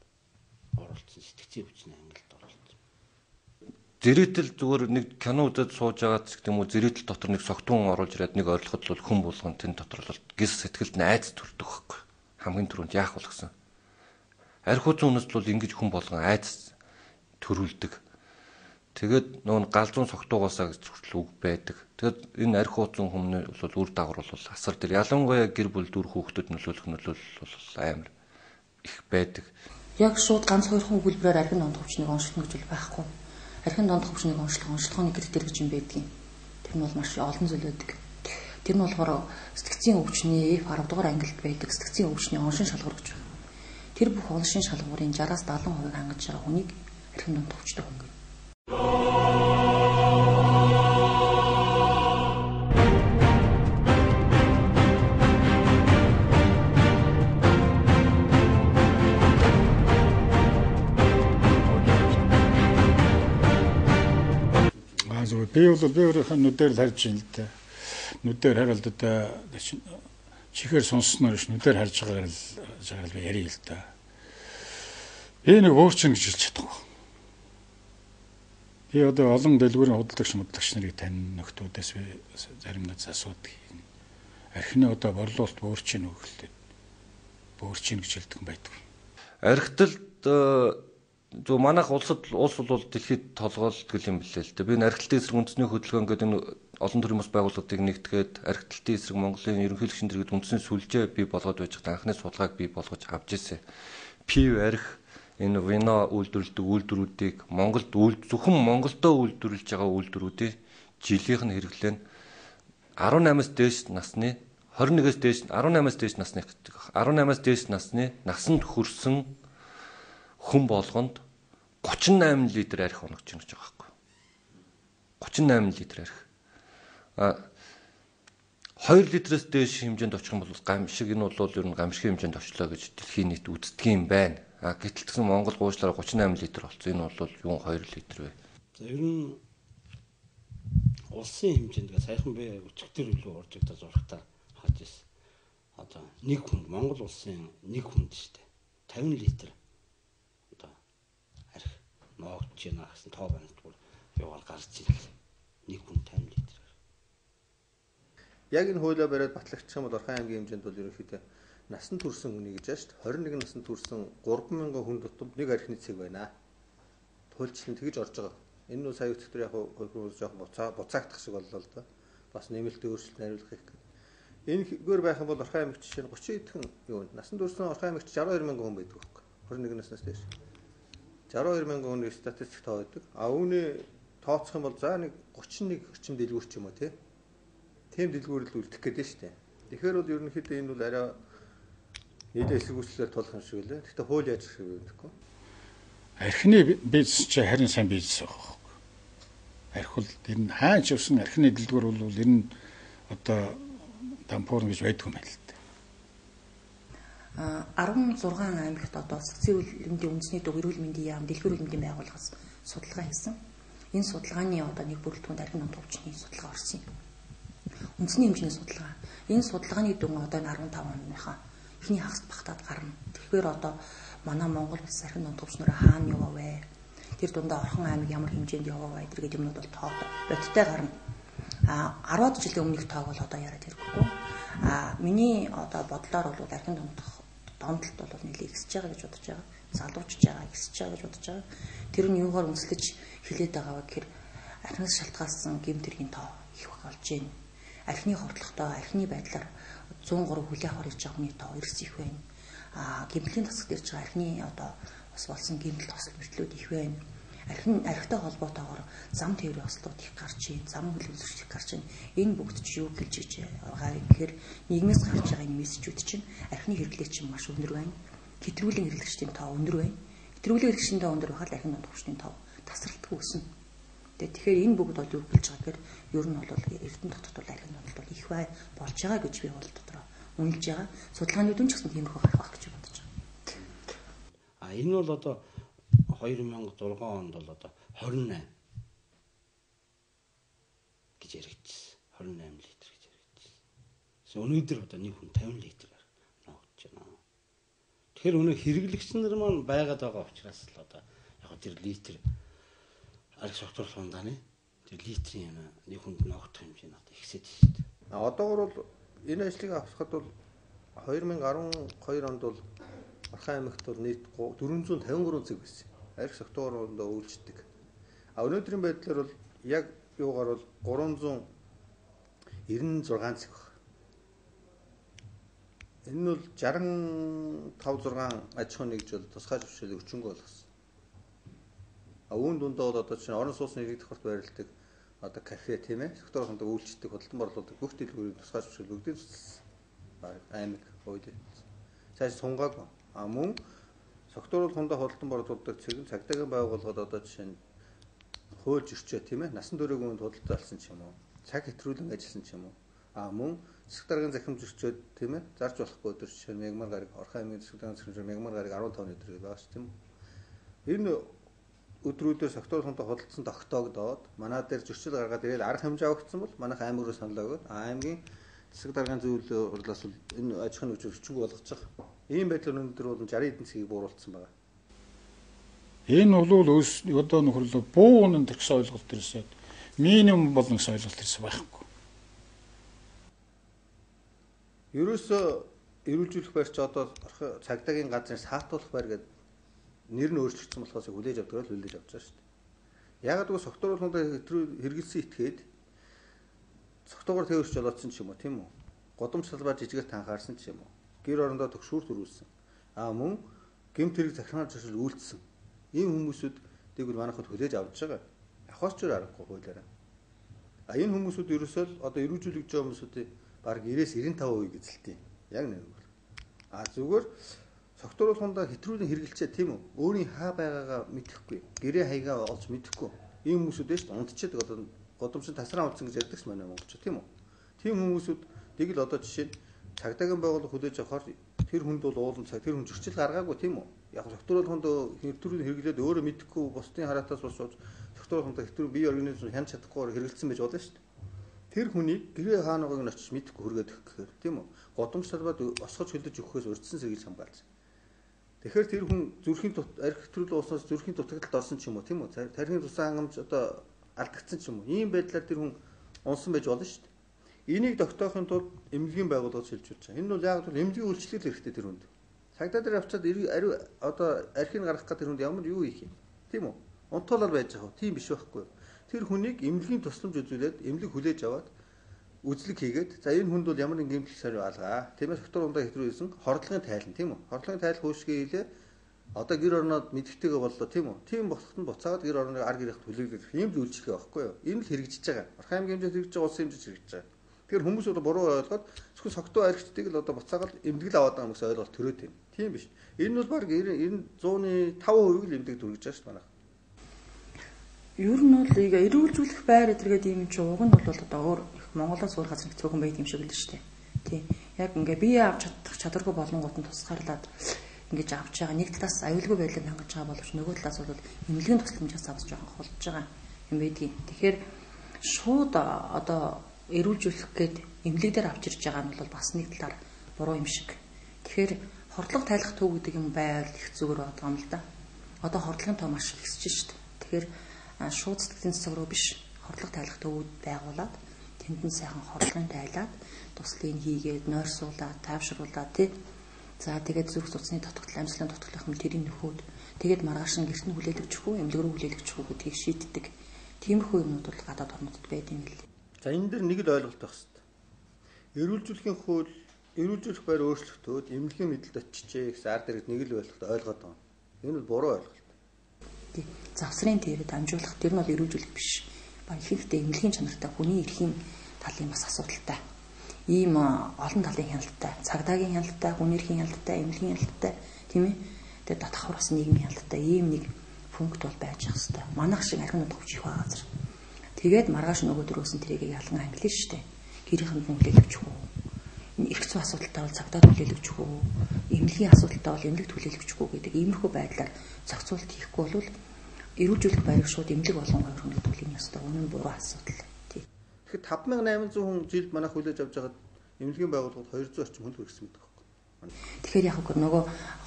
оролцсон сэтгцийн өвчний ангилд оролцсон. Зэрэгтэл зүгээр нэг кино үзээд сууж байгаа гэдэг юм уу зэрэгтэл дотор нэг согтун оруулж ирээд нэг ойрлоход бол хүн болгон тэн дотор бол гис сэтгэлд найз төрдөг байхгүй. Хамгийн түрүүнд яах бол гэсэн. Арх үзэн үнэс бол ингэж хүн болгон айц төрүүлдэг. Тэгээд нүүн галзуун согтуугаасаа гэж хүртэл үг байдаг. Тэгээд энэ арх үзэн хүмүүний бол үр дагавар бол асар дээр ялангуяа гэр бүл дүр хүүхдэд нөлөөлөх бол амар их байдаг. Яг шууд ганц хоёрхан өгүүлбэрээр архин донд хөвчнийг онцлох гэж бол байхгүй. Архин донд хөвчнийг онцлохын критерий гэж юм байдгийг. Тэр нь бол маш олон зүйл байдаг. Тэр нь болохоор сэтгцийн өвчний F10 дугаар ангилд байдаг сэтгцийн өвчний оншин шалгуур гэж байна. Тэр бүх оншин шалгуурын 60-70% хангаж байгаа хүнийг архин донд хөвчтэй хүн гэнэ. Би өөрийнхөө нүдээр л харж байна л да. Нүдээр хараад одоо чихээр сонссноор ш нүдээр харж байгаагаар л би ярил л да. Би нэг өөрчн гэж хэлж чадахгүй. Би одоо олон дэлгүүрийн худалдагч нарыг тань нөхдүүдээс би заримдаа асуудаг. Архины одоо борлуулалт өөрчн өгөлтэй. Өөрчн гэж хэлдэг юм байдаг. Архиталт зөв манайх улс бол дэлхийд толгойлдог юм билээ л дээ. Би архитектийн эсрэг үндэсний хөдөлгөөн гэдэг энэ олон төрлийн бас байгууллагуудыг нэгтгээд архитектийн эсрэг Монголын ерөнхийлөгчийн дэргэд үндэсний сүлжээ бий болгоод байж байгаа анхны судалгааг бий болгож авч ирсэн. Пив арх энэ вино үйлдвэрлэдэг үйлдвэрүүдийг зөвхөн Монголдоо үйлдвэрлэж байгаа үйлдвэрүүдийн жилийнх нь хэрэглээ нь 18-аас дээш насны 21-ээс дээш 18-аас дээш насны 18-аас дээш насны насанд хүрсэн хүн болгонд 38 литр арх оногч гэж байгаа байхгүй. 38 литр арх. 2 литрэс дээш хэмжээнд очих юм бол гамшиг энэ бол ер нь гамшигын хэмжээнд очлоо гэж дэлхийн нийт үздэг юм байна. Гэтэл тэгсэн Монгол гуучлаараа 38 литр болсон. Энэ бол юун 2 литр вэ? За ер нь улсын хэмжээнд саяхан би өчигдөр үлээ уржигдаж зурхтаа хаж ирсэн. Одоо нэг хүнд Монгол улсын нэг хүнд шүү дээ. 50 литр одоо арх ноогдож байна гэсэн тоо байна зүгээр яваал гарч ирэл. Нэг хүн 50 литр. Яг энэ хуулиа бариад батлагдчих юм бол Орхон аймгийн хэмжээнд бол ерөнхийдөө насан турш хүн гэж байна шүү дээ. 21 насан турш 3,000 хүн тутамд нэг архины цэг байна. Туйлчлан тэгж орж байгаа. Энэ нь сая өчтөр яг хөлбөр жоохон буцаагдах шиг боллоо л да. Бас нэмэлтээ өөрчлөлт найруулах гэх юм. Энэ хгээр байх юм бол Орхон аймагт жишээ нь 30 эдхэн юу вэ? Насан турш Орхон аймагт 62,000 хүн байдаг байхгүй. 21 наснаас дээш. 62,000 хүний статистик тоо байдаг. Үүний тооцох юм бол за нэг 31 орчим дэлгүүр ч юм уу тий. Тэм дэлгүүрэл үлдэх гээд нь шүү дээ. Тэгэхээр бол ерөнхийдөө энэ бол арай нийлээ эсэргүүцлээр тулах юм шиг үлээ. Гэхдээ хууль яаж хэрэг вэ гэхгүй. Архины бизнес чи харин сайн бизнес байгаа. Арх бол ер нь хаач явсан архины дэлгүүр бол ер нь одоо дампуурн гэж байдгүй юм байна л дээ. 16 аймагт одоо сэтгцийн үйлдвэрийн үндэсний төв эрүүл мэндийн яам дэлгүүр үйлдвэрийн байгууллагаас судалгаа хийсэн. Энэ судалгааны одоо нэг бүрэлдэхүүнд архины дунд төвчний судалгаа орсон юм. Үндэсний хэмжээний судалгаа. Энэ судалгааны дүн одоо 15 оныхоо эхний хагас багтаад гарна. Тэгэхээр одоо манай Монгол улс архины дунд төвчнөр хаана яваа вэ? Тэр дундаа Орхон аймаг ямар хэмжээнд яваа вэ? Тэр гэдэг юмнууд бол тоо бодтой гарна. 10-аад жилийн өмнөх тоог бол одоо яриад хэрэггүй. Миний одоо бодлоор бол архины донтолт бол нэлээд ихсэж байгаа гэж бодож байгаа. Залуучж байгаа, ихсэж байгаа гэж бодож байгаа. Тэр нь юугаар үндэслэж хилээд байгаа вэ гэхээр архинаас шалтгаалсан гэмт хэргийн тоо их болж байна. Архины хордлоготой, архины байдлаар 103 хүлээ авах ирж байгаа хүний тоо эрс их байна. Гэмтлийн тасагт ирж байгаа архины одоо бас болсон гэмтэл тосол мөртлүүд их байна. Архитай холбоотойгоор зам тээврийн ослууд их гарч ийн, зам хүлээлгч их гарч ийн. Энэ бүгд чи юу гэлж иж байгаа вэ гэхээр нийгмээс гарч байгаа энэ мессежүүд чинь архины хэрэглээ чинь маш өндөр байна. Хэтрүүлэн хэрэглэгчдийн тоо өндөр байна. Хэтрүүлэн хэрэглэгчдийн тоо өндөр байхад архины дунд төвчний тоо тасралтгүй өснө. Тэгэхээр энэ бүгд бол юу гэлж байгаа гэхээр ер нь бол Эрдэнэ дотор бол архины дунд бол их болж байгаа гэж би бол дотроо үнэлж байгаа. Судалгаанууд нь ч гэсэн тиймэрхүү гарах байх гэж бодож байгаа. Энэ бол одоо 2006 онд бол одоо 28 гэж яригдсан. 28 литр гэж яригдсан. Өнөөдөр одоо нэг хүн 50 литр ногдож байна. Тэгэхээр өнөө хэрэглэгч нар маань байгаад байгаа учраас л одоо яг тэр литр арх согтуур хундааны тэр литрийн юм нэг хүнд ногдох хэмжээ нь одоо ихсэж шүү дээ. Одоогор бол энэ ажлыг авахад бол 2012 онд бол Орхон аймагт бол нийт 453 цэг байсан. Арх согтуур үйлчдэг. Өнөөдрийн байдлаар бол яг юугаар бол 396 цэг баг. Энэ нь бол 65-6 аж ахуйн нэгж бол тусгай зөвшөөрөл өчнгөө болгосон. Үүн дундаа бол одоо чинь орон сууцны иргэд давхарт байрладаг одоо кафе тийм ээ согтуур хондог үйлчдэг худалдан борлуулдаг бүх дэлгүүрийн тусгай зөвшөөрөл бүгдийг аймаг үед цааш сунгаагүй. Мөн согтуур хондоо худалдан борлуулдаг цэг цагдаагийн байгууллагад одоо жишээ нь хуульч өрчөө тийм ээ насан туршийн үнд худалдаа болсон ч юм уу цаг хэтрүүлэн ажилласан ч юм уу мөн засаг даргын захимж өрчөөд тийм ээ зарж болохгүй өдөр жишээ нь мягмар гараг Орхон аймгийн засаг даргын захимж мягмар гараг 15 өдөр байгаа ш тийм үү энэ өдрүүдээр согтуур хондоо худалдсан тогтоогдоод манай дээр зөрчил гаргаад ирээл арга хэмжээ авагдсан бол манайх аймаг руу санал өгөөд аймгийн засаг даргын зөвлөлөө урлаас бол энэ аж ахуйн өчрөгчгүй болгож байгаа. Ийм байдлаар өнөөдөр бол 60 эдийн засгийг бууруулсан байгаа. Энэ бол одоо нөхөрлөө буу үнэн гэсэн ойлголт ирсээд минимум болно гэсэн ойлголт ирсэн байхгүй. Ерөөсөө эрүүлжүүлэх байр чи одоо цагдаагийн газрын саатуулах байр гэдэг нэр нь өөрчлөгдсөн болохоос хүлээж авдаг л хүлээж авч байгаа шүү дээ. Ягаад гэвэл согтуур хондоо хэрэгэлсэн итгээд согтуугаар тээвэрч болоодсон ч юм уу тийм үү? Годомч талбай жижигэр танхаарсан ч юм уу? Гэр орондоо төгшүүр төрүүлсэн. Мөн гэмт хэрэг захиргааны зөвшөөрөл үйлдсэн. Ийм хүмүүсүүдийг бол манайхад хүлээж авч байгаа. Ахаас ч аргагүй хуулиараа. Энэ хүмүүсүүд ерөөсөө одоо эрүүжүүлэгч хүмүүсүүдийн баг 90-95% эзэлтийн. Яг нэг бол. Зүгээр согтуур хондоо хэтрүүлэн хэрэгэлчээ тийм үү? Өөрийн хаа байгаагаа мэдэхгүй. Гэрээ хаягаа олж мэдэхгүй. Ийм хүмүүсүүд ээ шүү дээ. Унтчихдаг одоо Годомчин тасраа унтсан гэж ярьдаг ш манай монголчууд тийм үү? Тийм хүмүүсүүд нэг л одоо жишээ нь цагдаагийн байгууллага хүлээж авахаар тэр хүнд бол уулын цаг тэр хүн зөрчил гаргаагүй тийм үү? Яг зөвхөн хэвтрүүл хэрэглээд өөрөө мэдэхгүй бусдын хараатаас болоод зөвхөн хэвтрүү бие организм хянаж чадахгүйгээр хэрэгэлсэн байж болно шүү дээ. Тэр хүнийг гэрээ хаанаагааг нь очиж мэдэхгүй хүргээд өгөх гэхээр тийм үү? Годомч талбайд осгож хөлдөж өгөхөөс урьдчилан сэргийлж хамгаалж. Тэгэхээр тэр хүн зүрхийн арх хэвтрүүл уусаас зүрхийн дутагдалд орсон ч юм уу тийм үү? Тархины тусаа хангамж одоо алдагдсан ч юм уу? Ийм байдлаар тэр хүн унсан байж болно шүү дээ. Энийг тогтоохын тулд эмнэлгийн байгууллагад шилжүүлж байгаа. Энэ нь бол яг л эмнэлгийн үйлчлэл хэрэгтэй тэр хүнд. Цагдаа дээр авчаад ариу одоо архийг гаргах гэх тэр хүнд ямар юу хийх юм? Тийм үү? Унтуулаад байж байгаа. Тийм биш байхгүй юу? Тэр хүнийг эмнэлгийн тусламж үзүүлээд эмнэлэг хүлээж аваад үзлэг хийгээд за энэ хүнд бол ямар нэгэн гэмтэл сарив алгаа. Тиймээс доктор ундаа хэтрүүлсэн хордлогын тайлан тийм үү? Хордлогын тайл хөөшгөө хийлээ. Одоо гэр орноод мэдвэтэйгээ боллоо тийм үү? Тийм болоход нь буцаагаад гэр орны ар гэрийнх төлөөлөх ийм л үйлчлэх байхгүй юу? Энэ л хэрэгжиж байгаа. Орхон аймгийн хэмжээнд хэрэгжиж байгаа, улсын хэмжээнд хэрэгжиж байгаа. Тэгэхээр хүмүүс одоо буруу ойлгоод зөвхөн согтуу архитыг л одоо буцаагаад эмдэгэл аваад байгаа юмс ойлголт төрөөд юм. Тийм биш. Энэ бол баг 100-ны 5% л эмдэг дүргэж байгаа шүү дээ манайх. Ер нь бол эрүүлжүүлэх байр эдэргээд ийм ч уг нь бол одоо өөр Монголоос өөр газар цөөхөн байд юм шиг л шүү дээ. Тий. Яг ингээ бие авч чадах чадваргүй болонгууд нь тусгаарлаад ингэж авч байгаа. Нэг талаас аюулгүй байдлыг хангаж байгаа боловч нөгөө талаас бол эмнэлгийн тусламжаас авч байгаа холж байгаа юм байдгийг. Тэгэхээр шууд одоо эрүүлжүүлэх гээд эмнэлэг дээр авч ирж байгаа нь бол бас нэг талаар буруу юм шиг. Тэгэхээр хордлого тайлах төв гэдэг юм байвал их зүгээр байгаа юм л да. Одоо хордлогын тоо маш ихсэж шүү дээ. Тэгэхээр шууд сэтгэлийн цэцэг рүү биш хордлого тайлах төвүүд байгуулад тэнд нь сайхан хордлогын тайлаад туслыг хийгээд нойрсуулаад тайвшруулаад тий. За тэгээд зүрх судасны дутагдал, амьсгалын дутагдлах юм тэрийг нөхөөд тэгээд маргааш нь гэрт нь хүлээлгэж хүү, эмнэлэг рүү хүлээлгэж хүү гэдгийг шийддэг. Тиймэрхүү юмнууд бол гадаад орнуудад байд юм л. За энэ дэр нэг л ойлголт байх хэрэгтэй. Эрүүлжүүлэхийн хууль, эрүүлжүүлэх байр өөрчлөгдөөд эмнэлгийн мэдэлд очижээ гэсэн ард иргэд нэг л ойлгоод байгаа. Энэ бол буруу ойлголт. Завсрын дээрэд амжуулах тэр нь бол эрүүлжүүлэх биш. Баг ихэнхдээ эмнэлгийн чанартай хүний эрхийн талын бас асуудалтай. Ийм олон талын хяналттай, цагдаагийн хяналттай, хүний эрхийн хяналттай, эмнэлгийн хяналттай тийм ээ. Тэгээд татхавар бас нийгмийн хяналттай ийм нэг пункт бол байж ах хэвээр. Манайх шиг архинууд хөвчих байгаа газар. Тэгээд маргааш нөгөө дөрөөс нь тэрийг ялган ангилна шүү дээ. Гэрийнхэнд нь хүлээлгэж хүү. Эрх зүйн асуудалтай бол цагдаад хүлээлгэж хүү. Эмнэлгийн асуудалтай бол эмнэлэгт хүлээлгэж хүү гэдэг иймэрхүү байдлаар зохицуулт хийхгүй бол эрүүлжүүлэх байрыг шууд эмнэлэг болгон хувирах гэдэг үлийн ёстой. Үнэн нь буруу асуудал. Тий. Тэгэхээр 5800 хүн жилд манайх хүлээж авч байгаад эмнэлгийн байгууллагууд 200 орчим хүн хүргэсэн гэдэг байхгүй. Тэгэхээр яг нөгөө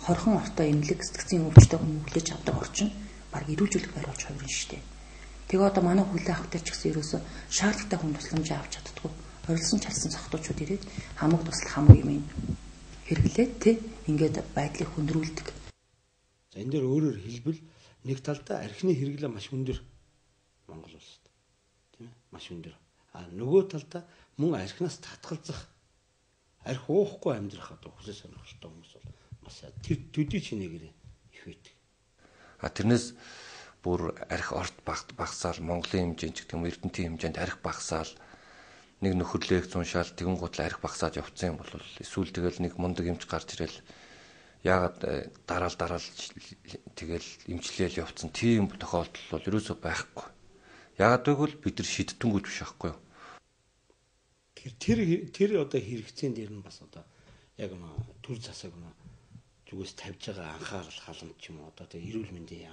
хорхон ортой эмнэлэг сэтгцийн өвчтэй хүн хүлээж авдаг орчин баг эрүүлжүүлэх байр болж хувирна шүү дээ. Тэгээ одоо манай хүлээ авахтай ч гэсэн ерөөсө шаардлагатай хүн тусламжаа авч чаддгүй. Орилсон чалсан сохтуучууд ирээд хамаг туслах хамаг юм хэрэглээд тий ингээд байдлыг хүндрүүлдэг. За энэ дээр өөрөөр хэлбэл нэг талдаа архины хэрэглээ маш өндөр Монгол улсад. Тийм ээ? Маш өндөр. Нөгөө талдаа мөн архинаас татгалзах арх уухгүй амьдрах одоо хүсэл сонирхолтой хүмүүс бол бас тэр төдий чинээгээр их байдаг. Тэрнээс бүр арх орт багсаал Монголын хэмжээнд ч гэдэг юм Эрдэнэтийн хэмжээнд арх багсаал нэг нөхөрлөөх зуншаал тэгэн гутал арх багсааж явцсан юм бол эсвэл тэгэл нэг мундаг эмч гарч ирэл яагаад дараал тэгэл эмчлээл явцсан тийм тохиолдол бол ерөөсөө байхгүй. Яагаад гэвэл бид нар шийдтэнгүүд биш байхгүй юу? Тэр одоо хэрэгцээнд дэр нь бас одоо яг төр засаг зүгээс тавьж байгаа анхаарал халамж юм одоо тэг эрүүл мэндийн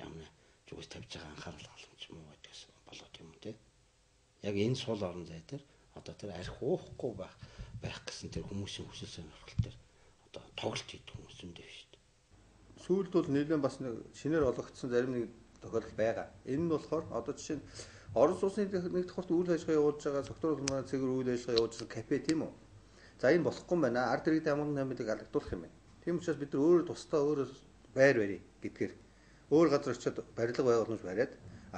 яамны зүгээс тавьж байгаа анхаарал халамж юм уу гэдгээс болоод юм те. Яг энэ сул орон зай дээр одоо тэр арх уухгүй байх гэсэн тэр хүмүүсийн хүсэл сонирхол төр одоо тоглолт хийдэг хүмүүс зөндөө шүү дээ. Сүүлд бол нэлээд бас нэг шинээр олгогдсон зарим нэг тохиолдол байгаа. Энэ нь болохоор одоо жишээ нь Орос улсны нэг давхарт үйл ажиллагаа явуулж байгаа согтуур улмаа цэгэр үйл ажиллагаа явуулж байгаа кафе тийм үү? За энэ болохгүй юм байна. Ард иргэд ямар нэмэлтийг алгадуулах юм байна. Тийм учраас бид нар өөрөө тусдаа өөрөө байр барья гэдгээр өөр газар очиод барилга байгууламж бариад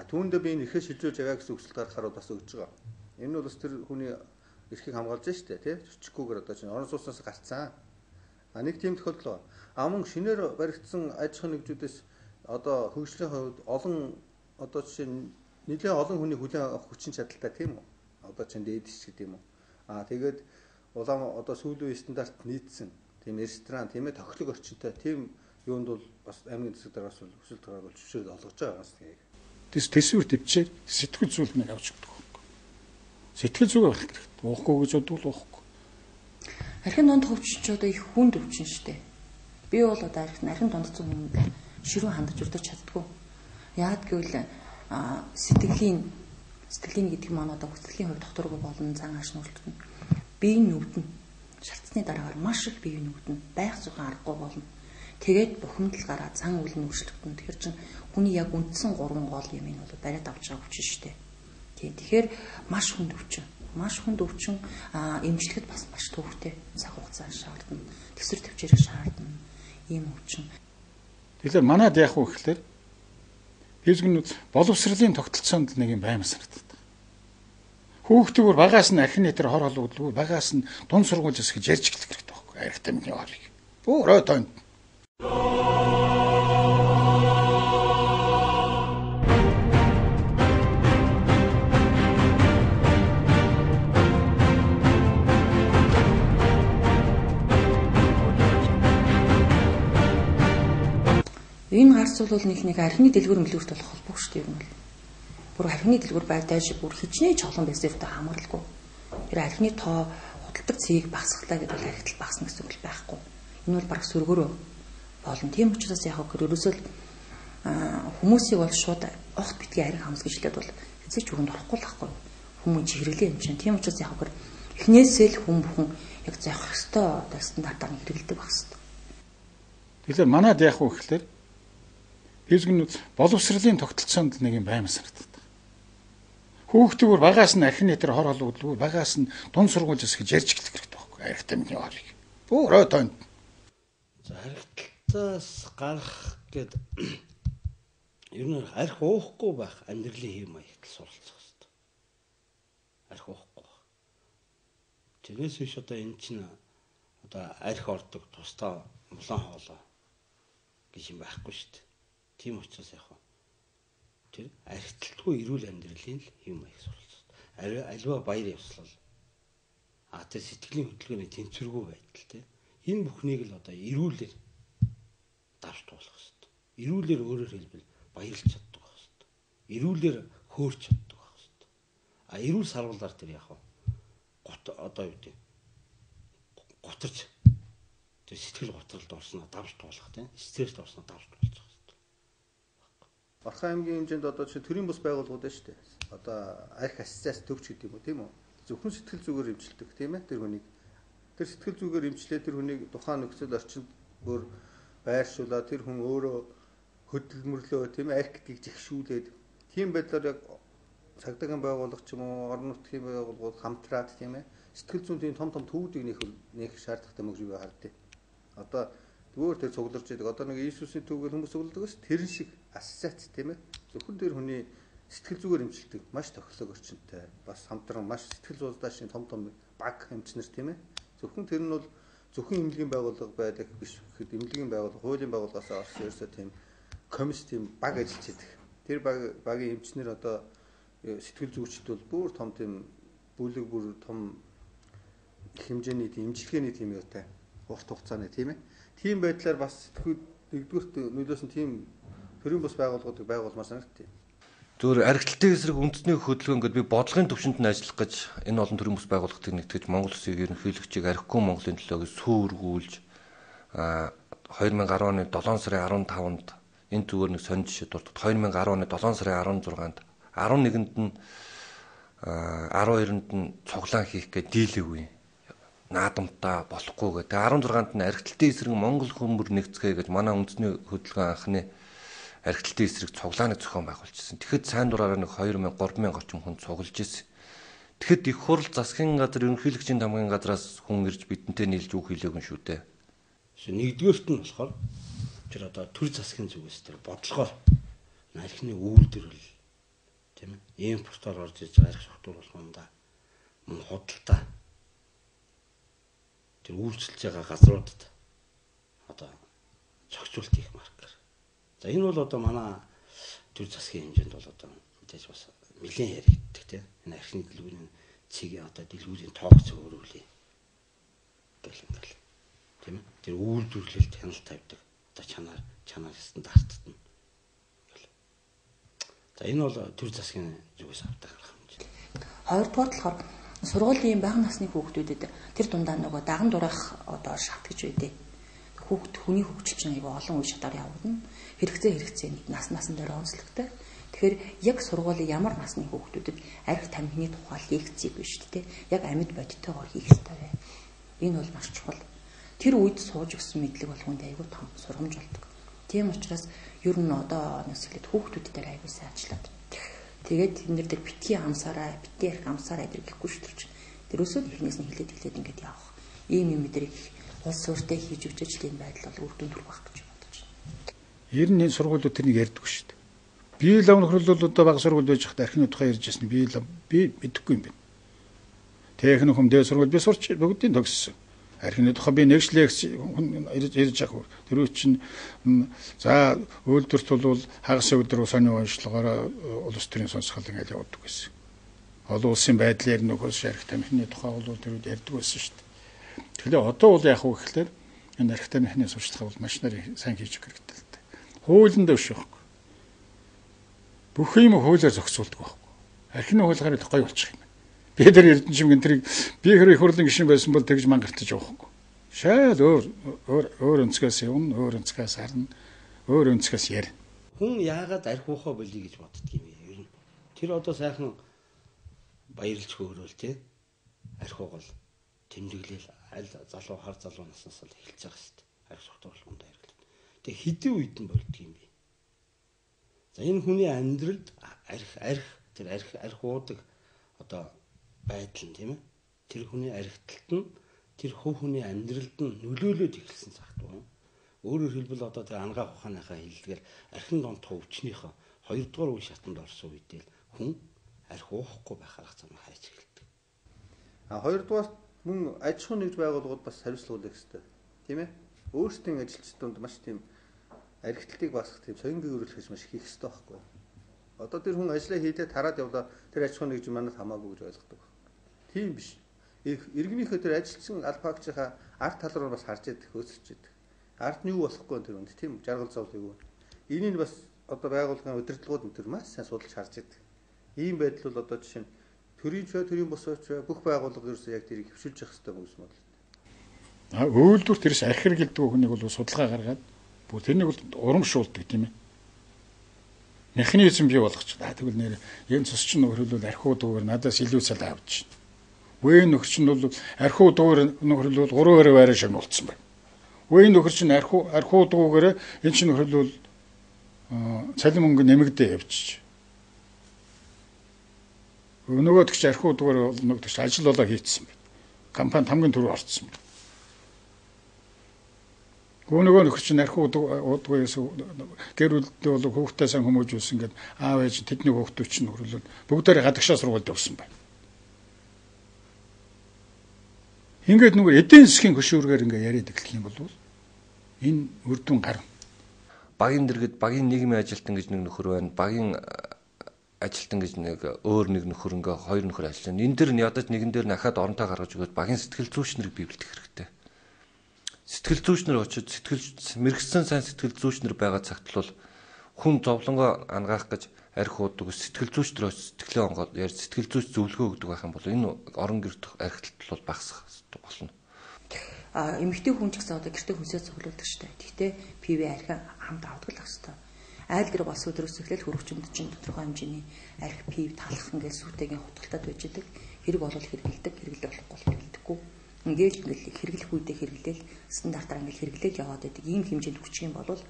түүндээ би энэ ихэ шилжүүлж аваа гэсэн өсөлт гаргахаар бас өгч байгаа. Энэ нь бас тэр хүний эрхийг хамгаалж штэ тий. Зөрчихгүйгээр одоо чинь Орос улсаас гарцсан. Нэг тийм тохиолдол байгаа. Мөн шинээр баригдсан аж ахуйн нэгжүүдээс одоо хөгжлийн хувьд олон одоо жишээ нь нэлээд олон хүний хүлээн авах хүчин чадалтай тийм үү? Одоо чинь дээдс гэдэг юм уу? Тэгээд улаан одоо сүүлийн стандарт нийцсэн тийм ресторан тийм ээ тохилог орчинтой тийм юунд бол бас аймгийн засаг дараагаас бол өсөлт гаргуулж зөвшөөрөл олгож байгаа юм. Тэсвэр төвчээ сэтгэл зүйлийг авч өгдөг. Сэтгэл зүг байх хэрэгтэй. Уухгүй гэж бодвол уухгүй. Архин донд хөвчч одоо их хүнд өвчин штэ. Би бол одоо архин дондцсон хүнд ширүүн хандаж урдаж чаддгүй. Яад гэвэл сэтгэлийн гэдэг маань одоо хүслийн хувьд докторгүй болон зан ааш нүрэлтэн биеийн нүвдэн шалтсны дараагаар маш их биеийн нүвдэн байх зүйн аргагүй болно. Тэгээд бухимдал гараад зан үйл нь өөрчлөгдөн. Тэгэхээр чин хүний яг үндсэн 3 гол юм нь бол бариад авч байгаа өвчин шүү дээ. Тийм. Тэгэхээр маш хүнд өвчин. Маш хүнд өвчин эмчлэхэд бас маш төвөгтэй цаг хугацаа шаардна. Тэсвэр төвчээрийг шаардна. Ийм өвчин. Тэгэхээр манайд яах вэ гэхээр физикнүүд боловсролын тогтолцоонд нэг юм баймар санагддаг. Хүүхдүүгээр багаас нь архины дээр хор холбогдолгүй багаас нь дунд сургууль засгиж ярьж эхлэх хэрэгтэй байхгүй. Архитай миний хоолыг. Өөрөө тоонд. Энэ гарц бол нэг архины дэлгүүр мөлөөрт болох холбоо шүү дээ юм бол. Бүр архины дэлгүүр байдаж бүр хичнээн чоглон байсэртэй хамааралгүй. Тэр архины тоо худалдаг цэгийг багасглаа гэдэг бол архитал багасна гэсэн үг байхгүй. Энэ бол бараг сөргөөрөө болно. Тийм учраас яг ерөөсөө хүмүүсийг бол шууд огт битгий ариг хамс гэж хэлээд бол хэзээ ч үгэнд орохгүй л байхгүй. Хүмүүс хэрэглээ юм чинь. Тийм учраас яг эхнээсээ л хүн бүхэн яг заах ёстой одоо стандартаар хэрэглэдэг байх хэрэгтэй. Тэгэхээр манайд яах вэ гэхээр физикнүүд боловсролын тогтолцоонд нэг юм баймар санагддаг. Хүүхдүүгээр багаас нь архины дээр хор холбогдолгүй багаас нь дунд сургууль засгиж ярьж эхлэх хэрэгтэй байхгүй. Архитай миний хоолыг. Өөрөө тоонд. За архитектаас гарах гээд ер нь арх уухгүй байх амьдралын хэв маягт суралцах хэрэгтэй. Арх уухгүй. Тэрнээс биш одоо энэ чинь одоо арх ордог тусдаа улаан хоолой гэж юм байхгүй шүү дээ. Тийм учраас яг тэр архитектгүй эрүүл амьдралын хэв маяг суралцах. Аливаа баяр явслал. Тэр сэтгэлийн хөдөлгөөний тэнцвэргүй байдал тийм. Энэ бүхнийг л одоо эрүүлэр давж туулах хэрэгтэй. Эрүүлэр өөрөөр хэлбэл баярлж чаддаг байх хэрэгтэй. Эрүүлэр хөөрч чаддаг байх хэрэгтэй. Эрүүл сарвалаар тэр яг одоо юу гэдэг гутарч тэр сэтгэл готролд орсноо давж туулах тийм. Стресст орсноо давж туулах хэрэгтэй. Орхон аймгийн хэмжээнд одоо чинь төрийн бус байгууллагууд байна шүү дээ. Одоо арх ассоциац төвч гэдэг юм уу тийм үү? Зөвхөн сэтгэл зүгээр эмчилдэг тийм ээ тэр хүнийг. Тэр сэтгэл зүгээр эмчлээ тэр хүнийг тухайн нөхцөл орчинд өөр байршуулаад тэр хүн өөрөө хөдөлмөрлөө тийм ээ арх гэдгийг зэгшүүлээд тийм байдлаар яг цагдаагийн байгууллага ч юм уу орон нутгийн байгууллагууд хамтраад тийм ээ сэтгэл зүйн тийм том төвүүдийг нээх шаардлагатай мөн юу хардыг. Одоо зүгээр тэр цугларч идэг. Одоо нэг Иесусийн төвгөр хүмүүс цугладаг ш. Тэр шиг ассоциац тийм ээ. Зөвхөн тэр хүний сэтгэл зүгээр эмчилдэг маш тохиолог орчинтай. Бас хамтран маш сэтгэл зүйдаашийн том баг эмчнэр тийм ээ. Зөвхөн тэр нь бол зөвхөн эмнэлгийн байгууллага байдаг биш. Гэхэд эмнэлгийн байгууллага, хуулийн байгууллагаас орсон ерөөсөө тийм комисс тийм баг ажиллаж идэг. Тэр багийн эмчнэр одоо сэтгэл зүйчд бол бүр том тийм бүлэг бүр том хэмжээний тийм эмчилгээний тийм юутай урт хугацааны тийм ээ. Тийм байдлаар бас нэгдүгürt нөлөөс нь тийм төрийн бус байгууллагуудыг байгуулмаар санагдтыг. Зөвхөн архитектийн эсрэг үндэсний хөдөлгөөн гэдэг би бодлогын төвшөнд нь ажиллах гэж энэ олон төрийн бус байгууллагыг нэгтгэж Монгол Улсын ерөнхийлөгчийг архигүй Монголын төлөө сүүргүүлж 2010 оны 7 сарын 15-нд энэ зүгээр нэг сонь жишээ дурддаг. 2010 оны 7 сарын 16-нд 11-нд нь 12-нд нь цуглаан хийх гэж дийлээгүй. Наадамтаа болохгүй гэдэг. 16-нд нь архитектийн эсрэг Монгол хүмүүр нэгцгээ гэж манай үндэсний хөдөлгөөн анхны архитектийн эсрэг цуглааны зохион байгуулжсэн. Тэгэхэд сайн дураараа нэг 2000 3000 орчим хүн цуглаж ирсэн. Тэгэхэд их хурл засгийн газар ерөнхийлөгчийн тамгын газраас хүн ирж бидэнтэй нийлж үг хэлээгүй шүү дээ. Нэгдүгээрт нь болохоор тэр одоо төр засгийн зүгээс тэр бодлогоор архины үйлдвэрлэл тийм ээ импортоор орж иж байгаа арх шахтуур болгоомда мөн худалдаа тэр үйлчлж байгаа газруудад одоо зохицуулт хийх маркер. За энэ бол одоо манай төр засгийн хэмжээнд бол одоо мэдээж бас нэлээд яригддаг тийм энэ архины дэлгүүрийн цэгийн одоо дэлгүүрийн тоогц өөрүүлээ гэл ингээл тийм ээ тэр үйлдвэрлэлд хяналт тавьдаг одоо чанар стандартт нь За энэ бол төр засгийн зүгээс авдаг арга хэмжээ. Хоёрдугаар болохоор сургуулийн бага насны хүүхдүүдэд тэр дундаа нөгөө даган дурах одоо шат гэж байдیں۔ Хүүхд хүний хөгжил чинь айгүй олон үе шатаар явагдана. Хэрэгцээ наснаас нь дээр онцлогтой. Тэгэхээр яг сургуулийн ямар насны хүүхдүүдэд арх тамхины тухай лекцийг биш үү? Яг амьд бодитойгоор хийх хэрэгтэй бай. Энэ бол маш чухал. Тэр үед сууж өгсөн мэдлэг бол хүнд айгүй том сургамж болдог. Тийм учраас ер нь одоо нас хэлээд хүүхдүүд дээр айгүй сайн ажиллаад. Тэгээд тэднэр дээр битгий амсаараа, битгий арх амсаараа гэхгүй шүү дээ. Тэрөөсөө эхнээс нь хилээд ингээд явах. Ийм юм мэдрийг улс суурьтай хийж өгч ажлын байдал бол үр дүн төрөх байх гэж бодож байна. Ер нь энэ сургуулиуд тэрнийг ярьдаг шүү дээ. Би л өнөхрөл одоо бага сургууль байж хат архины тухай ярьж байсан. Би мэдэхгүй юм байна. Техник хүмдээ сургууль би сурч бүгдийг төгссөн. Архины тухай би нэгж лекц ярьж авах. Тэр үчин за үйлдвэрт бол хагас өдөр усааны уншлагаараа улс төрийн сонсгол ингээд явуулдаг гэсэн. Олон улсын байдлаар нөхөс арх тамхины тухай бол тэр үед ярьдаг байсан шүү дээ. Тэгэхээр одоо бол яг уу гэхлээр энэ арх тамхины сурчлага бол маш нарийн сайн хийж өгөх хэрэгтэй л дээ. Хуулинд дэвш байхгүй. Бүх юм хуулиар зохицуулдаг байхгүй. Архины хуулигаар гоё болчих юм. Би тэр эрдэнэчмгийн тэрийг би хэрэг их хурлын гишүүн байсан бол тэгж мангартаж явахгүй. Шал өөр өнцгөөс явна, өөр өнцгөөс харна, өөр өнцгөөс ярина. Хүн яагаад арх уухаа болъё гэж боддөг юм бэ? Ер нь тэр одоо сайхан баярлж хөөрөөл тий. Арх угал тэмдэглэл аль залуу хар залуу наснаас л эхэлж байгаа шүү дээ. Арх сухтруулахунд хэрэглээ. Тэг хэдэн үед нь болдго юм бэ? За энэ хүний амьдралд арх уудаг одоо байдал нь тийм ээ. Тэр хүний архиталт нь тэр хүний амьдралд нь нөлөөлөд эхэлсэн цагт байна. Өөрөөр хэлбэл одоо тэр ангаах ухааныхаа хэллэгээр архин донтох өвчнийхөө 2 дугаар үе шатанд орсон үедээ хүн арх уухгүй байх арга замыг хайж эхэлдэг. 2 дугаар мөн аж ахуйн нэгж байгууллагууд бас хариуцлага өгөх хэрэгтэй. Тийм ээ. Өөрсдийн ажилчдад маш тийм архиталтыг басах тийм соёнгийн өөрчлөлт маш хийх хэрэгтэй байхгүй. Одоо тэр хүн ажлаа хийдээ тараад явлаа тэр аж ахуйн нэгж манайд хамаагүй гэж ойлгодог. Тийм биш. Иргэнийхөө тэр ажилчин албаагчийнхаа арт тал руу бас харж яддаг, өсөж яддаг. Арт нь юу болохгүй тэр үнд тийм жаргал зовлыг. Энийг бас одоо байгууллагын удирдлагууд энэ төр маш сайн судалж харж яддаг. Ийм байдал бол одоо жишээ нь төрийн бос бүх байгууллага ерөөсөө яг тэрийг хөвшүүлж явах хэрэгтэй хүмүүс мөн л. Үйлдвэрт тэрс архир гэлдэг хүнийг бол судалгаа гаргаад бүр тэрнийг бол урамшуулдаг тийм ээ. Механизм бий болгоч. Тэгвэл нэр энэ цус чинь нөхрөлөл архиу дуугаар надаас илүү цал авч чинь. Вэ нөхөр чинь бол архиу дуугаар нөхрөлөл 3 байраа шагнуулсан байна. Вэ нөхөр чинь архиу дуугаар энэ чинь нөхрөлөл цалин мөнгө нэмэгдээ явчих. Нөгөөд ч архиу дуугаар нөгөөд ч ажил болоо хийцсэн байна. Компани хамгийн түрүү орцсон байна. Нөгөө нөхөр чинь архиу уудгаас гэр бүлдээ бол хүүхдээ сан хүмүүжүүлсэн ингээд аав ээж тэдний хүүхдүүд чинь нөхрөлөө бүгдээрээ гадагшаа сургуульд явсан байна. Ингээд нөгөө эдийн засгийн хөшөөргөөр ингээд яриад эхлэх юм бол энэ үр дүн гарна. Багийн дэргэд багийн нийгмийн ажилтан гэж нэг нөхөр байна. Багийн ажилтан гэж нэг өөр нэг нөхөр ингээ хоёр нөхөр ажиллана. Энэ дэр нь ядаж нэгэн дээр нахад оронтой гаргаж өгөөд багийн сэтгэл зүйчнэрийг бивэлдэх хэрэгтэй. Сэтгэл зүйчнэр очиж мэрэгсэн сайн сэтгэл зүйчнэр байгаа цагт бол хүн зовлонгоо ангаах гэж арх уудаг сэтгэл зүйчнэр очиж сэтгэлээ онгоод сэтгэл зүйч зөвлөгөө өгдөг байх юм бол энэ орон гэрт архиталт бол багасах болно. Эмэгтэй хүн ч гэсэн одоо гэртээ хүнсээ цуглуулдаг штэ. Гэхдээ ПВ архи хамт авдаг л хэвээр. Айл гэр бас өдрөөс эхлээл хөрөвчөнд чинь тодорхой хэмжээний архи ПВ талах ингээл сүтэйгийн хутгалтад байж идэг. Хэрэг болол хэрэгэлдэг, хэрэглээ болохгүй хэрэглэдэггүй. Ингээл хэрэглэх үедээ хэрэглээл стандартаар ингээл хэрэглээд яваад байдаг. Ийм хэмжээнд хүчих юм бол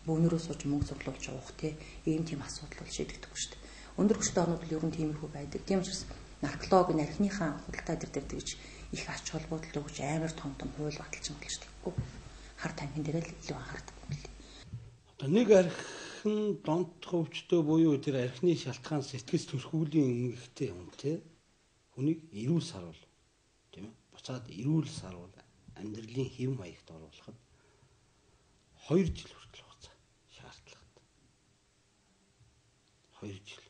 бөөнөрөө сууж мөнгө цуглуулж явах ийм тийм асуудал бол шийдэгдэхгүй шүү дээ. Өндөр хүчтэй орнууд бол ер нь тиймэрхүү байдаг. Тийм учраас наркологи архиныхаа худалдаа дээр гэж их ач холбогдол өгч амар том хууль баталж байгаа шүү дээ. Хар тамхин дээр л илүү анхаардаг юм лээ. Одоо нэг архин донтох өвчтөө буюу тэр архины шалтгаан сэтгэл төрхүүлийн ингэхтэй юм те. Хүнийг эрүүл сарвал тийм ээ. Буцаад эрүүл сарвал амьдралын хэв маягт оруулахад 2 жил хүртэл хугацаа шаардлагатай. 2 жил.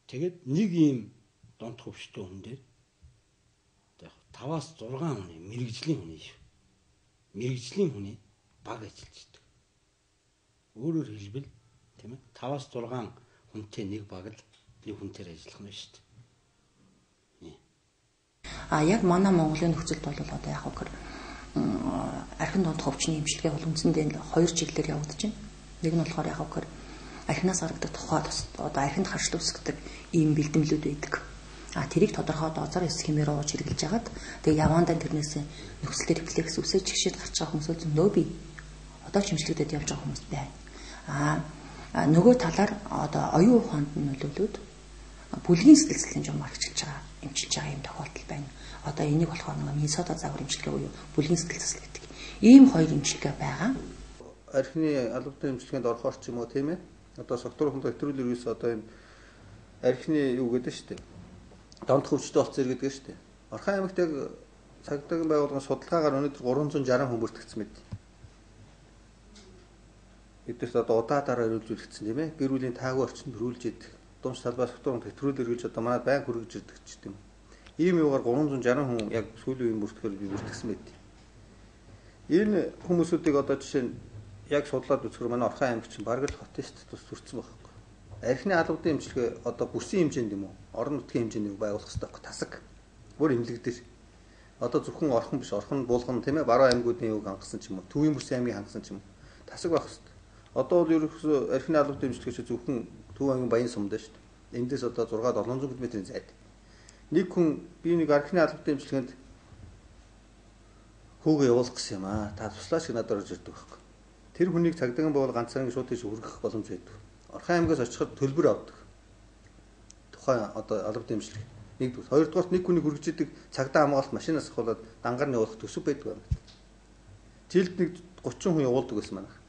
Тэгээд нэг ийм донтох өвчтөө хүн дээр 5-6 хүний мэрэгжлийн хүний шүү. Мэрэгжлийн хүний баг ажиллаж байдаг. Өөрөөр хэлбэл Тийм ээ. 5-6 хүнтэй нэг баг л нэг хүнээр ажиллах нь шүү дээ. Яг манай Монголын нөхцөлд бол одоо яг гэр архин донд ховчны эмчилгээ бол үндсэндээ 2 чиглэлээр явагдаж байна. Нэг нь болохоор яг гэр архинаас гаргадаг тухай одоо архинд харшил үүсгдэг ийм бэлдэмлүүд байдаг. Тэрийг тодорхой дозоор эс хэмээр ууж хэрэглэж хагаад тэгээ явандаа тэрнээс нөхцөл рефлекс үсэж чигшээд гарч байгаа хүмүүс зөндөө бий. Одоо ч эмчилгээдэд явж байгаа хүмүүс байна. Нөгөө талаар одоо оюун ухаанд нь нөлөөлөд бүлгийн сэтгэл зүйн журмаар хичээлж байгаа эмчилж байгаа юм тохиолдол байна. Одоо энийг болохоор нэг Миннесота загвар эмчилгээ буюу бүлгийн сэтгэл зүйн гэдэг. Ийм хоёр эмчилгээ байгаа. Архины албатай эмчилгээнд орохоор ч юм уу тийм ээ. Одоо согтурханд хэтрүүл ерөөс одоо энэ архины юу гэдэг шүү дээ. Донд хөвчтэй болцсон гэдэг шүү дээ. Орхон аймагт яг цагдаагийн байгууллагын судалгаагаар өнөөдөр 360 хүн бүртгэгдсэн мэт. Эдгээрт одоо удаадараа өрүүлжүүлэгдсэн тийм ээ. Гэр бүлийн таагүй орчинд хөрүүлж идэх. Думч талбай согтурханд хэтрүүл эргэж одоо манай байн хүргэж ирдэг ч тийм. Ийм юугаар 360 хүн яг сүүлийн үеийн бүртгэхээр би бүртгэсэн мэт. Энэ хүмүүсүүдийг одоо жишээ нь яг судлаад үзэхээр манай Орхон аймаг чинь бараг л хотист тус төрсэн байхгүй. Архины албатай эмчилгээ одоо бүсийн хэмжээнд юм уу? Орон нутгийн хэмжээнд байгуулах хэрэгтэй байхгүй тасаг. Бүр эмнэлэгдэр. Одоо зөвхөн орхон биш, орхон булган тийм ээ, баруун аймагуудын юуг хангасан ч юм уу, Төвийн бүсийн аймгийг хангасан ч юм уу. Тасаг байх хэрэгтэй. Одоо бол ерөөсөө архины албатай эмчилгээ чи зөвхөн Төв аймгийн Баян сумд шүү дээ. Эндээс одоо 6-700 км-ийн зайд. Нэг хүн би нэг архины албатай эмчилгээнд хөөгөө явуулах гэсэн юм аа. Та туслаач гэж надад орж ирдэг байхгүй. Тэр хүнийг цагдаагийн байгууллага ганцхан шууд тийш хүргэх боломж байдаг. Орхон аймгаас очиход төлбөр авдаг. Тухайн одоо албатай эмчилгээ. Нэгдүгээр, хоёрдугаарт нэг хүнийг хүргэж идэг цагдаа хамгаалалт машинаас ахуулаад дангаар нь явуулах төсөв байдаг юм. Жилд нэг 30 хүн явуулдаг байсан манайх.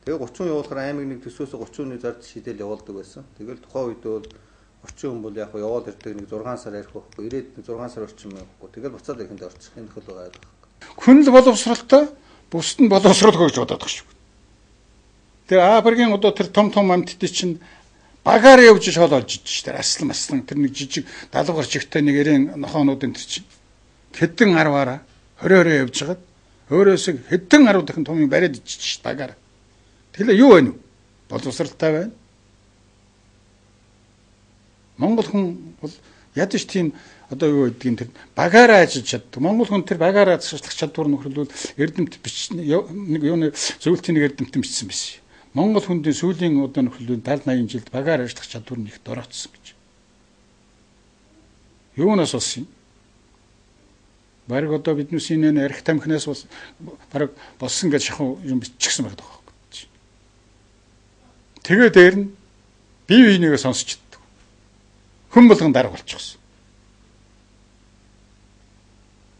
Тэгээ 30 хүн явуулахаар аймаг нэг төсвөөс 30 хүний зард шийдэл явуулдаг байсан. Тэгэл тухайн үед бол 30 хүн бол яг яваад ирдэг нэг 6 сар арих байхгүй. Ирээд нэг 6 сар орчим байхгүй. Тэгэл буцаад ирэхэд орчих юм тохиол байгаа байхгүй. Хүн л боловсралтай, бусд нь боловсралгүй гэж бодоод байгаа шүү. Тэгээ Африкийн одоо тэр том амьтдыг чинь багаар явж шол олж иж шүү дээ. Аслан тэр нэг жижиг 70 гаруй чигтэй нэг эрийн нохоонуудын тэр чинь хэдэн 10-аараа 20 явж хагаад өөрөөсөө хэдэн 10 дахин томыг бариад ичиж шүү багаар. Тэглээ юу байна вэ? Боловсралтай байна. Монгол хүн бол ядаж тийм одоо юу гэдгийг тэр багаараа ажиллаж чаддаг. Монгол хүн тэр багаараа ажиллах чадвар нөхрөлвөл эрдэмт бичсэн нэг юуны зөвлөлтийн нэг эрдэмтэн бичсэн байсан. Монгол хүндийн сүүлийн одоо нөхрөлвөл 70-80 жилд багаар ажиллах чадвар нь их дороотсон гэж. Юунаас болсон юм? Бараг одоо биднээс энэ арх тамхинаас бас бараг болсон гэж шахуу юм биччихсэн байдаг байхгүй. Тэгээ дээр нь бие биенийгээ сонсч чаддаг. Хүн болгон дарга болчихсон.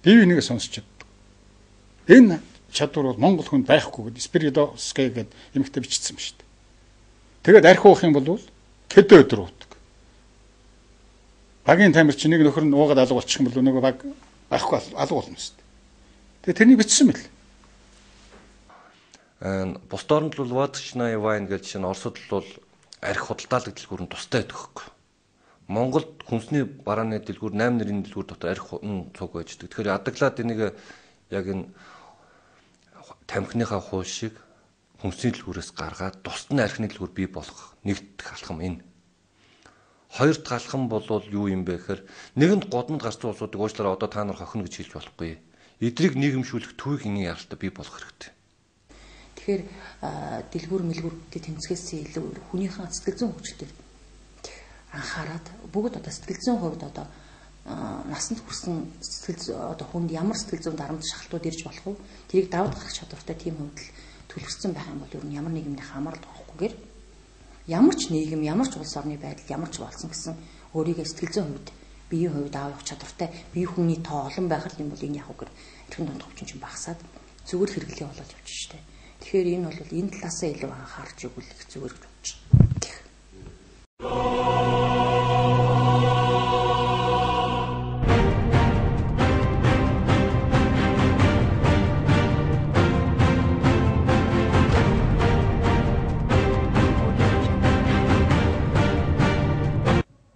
Бие биенийгээ сонсч чаддаг. Энэ чадвар бол монгол хүнд байхгүй гэдэг Спиридовский гэдэг эмэгтэй бичсэн юм шүү дээ. Тэгээд арх уух юм бол кэдэ өдөр уудаг. Багийн тамир чи нэг нөхөр нь уугаад алга болчих юм бол нөгөө баг байхгүй алга болно шүү дээ. Тэгээд тэрний бичсэн мэл. Бус доорнд бол Водочная вайн гэж чинь Оросд бол арх худалдаалаг дэлгүүр нь тустай байдаг хөөхгүй. Монголд хүнсний барааны дэлгүүр 8 нэрийн дэлгүүр дотор арх цуг байждаг. Тэгэхээр ядаглаад энийг яг энэ тамхиныхаа хуушийг хүнсний дэлгүүрээс гаргаад тусдын архины дэлгүүр бий болгох нэгдэх алхам энэ. Хоёр дахь алхам бол юу юм бэ гэхээр нэгэнд годамд гарсан улсуудыг уучлаарай одоо та нар хохино гэж хэлж болохгүй. Эдрийг нийгэмшүүлэх төвийг ингийн яралтай бий болгох хэрэгтэй. Тэгэхээр дэлгүүр мэлгүүртэй тэмцгээс илүү хүнийхээ сэтгэл зүйн хөгжилтөд анхаарад бүгд одоо сэтгэл зүйн хувьд одоо насанд хүрсэн одоо хүнд ямар сэтгэл зүйн дарамт шалтгаалууд ирж болох вэ? Тэрийг даваад гарах чадвартай тийм хувьд төлөвлөсөн байх юм бол ер нь ямар нийгмийн хамаарал болохгүйгээр ямар ч нийгэм, ямар ч улс орны байдал ямар ч болсон гэсэн өөрийгөө сэтгэл зүйн хувьд биеийн хувьд авах чадвартай бие хүний тоо олон байх юм бол энэ яг үгээр эрхэм донд хөвчин чинь багасаад зүгээр хэрэглээ болоод явж штэ. Тэгэхээр энэ бол энэ талаасаа илүү анхаарч өгөх зүгээр гэж бодож байна.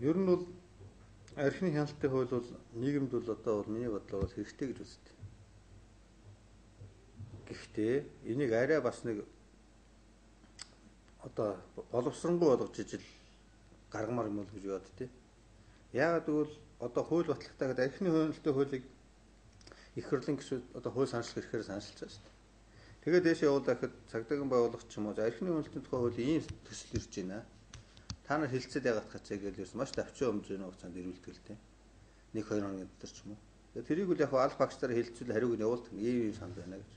Ер нь бол архины хяналттай хууль бол нийгэмд бол одоо миний бодлоор бол хэрэгтэй гэж үздэг. Гэхдээ энийг арай бас нэг одоо боловсронгуй болгож ижил гаргамаар юм бол гэж бод тий. Яагаад гэвэл одоо хууль батлагтаа гэдэг архины хөндлөлтөө хуулийг их хурлын гишүүд одоо хууль саншлах ихээр саншилж байгаа шүү дээ. Тэгээд дэше явуулаа гэхэд цагдаагийн байгууллага ч юм уу архины хөндлөлтийн тухай хуулийн ийм төсөл ирж байна. Та нар хилцээд ягаад хацаа гэж ерөөс маш давчин хэмжээний хугацаанд ирүүлдэг л тий. 1-2 хоногийн дотор ч юм уу. Тэгээд тэрийг үл яг аль багчтаараа хэлцүүл хариуг нь явуулдаг ийм санал байна гэж.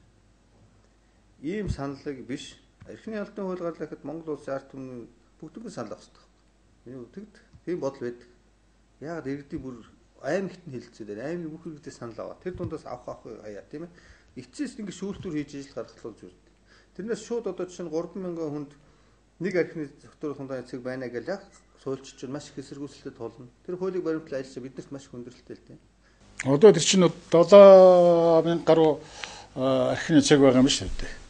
Ийм саналыг биш архины хөндлөлтийн хууль гарлаа гэхэд Монгол улсын ард түмний бүгднийг санал авах хэрэгтэй. Миний үтгэд тийм бодол байдаг. Яагаад иргэдийн бүр аймагт нь хэлцээд байна. Аймгийн бүх иргэдээ санал аваа. Тэр дундаас авах хаяа тийм ээ. Эцэст ингэ шүүлтүр хийж ижил гаргалуулж үрд. Тэрнээс шууд одоо жишээ нь 3,000 хүнд нэг архины зөвтөр хундаа эцэг байна гэж яг суульчч маш их эсэргүүцэлтэй тулна. Тэр хуулийг баримтлал ажиллаж биднэрт маш хүндрэлтэй л тийм. Одоо тэр чинь 7,000 гаруй архины эцэг байгаа юм шүү дээ.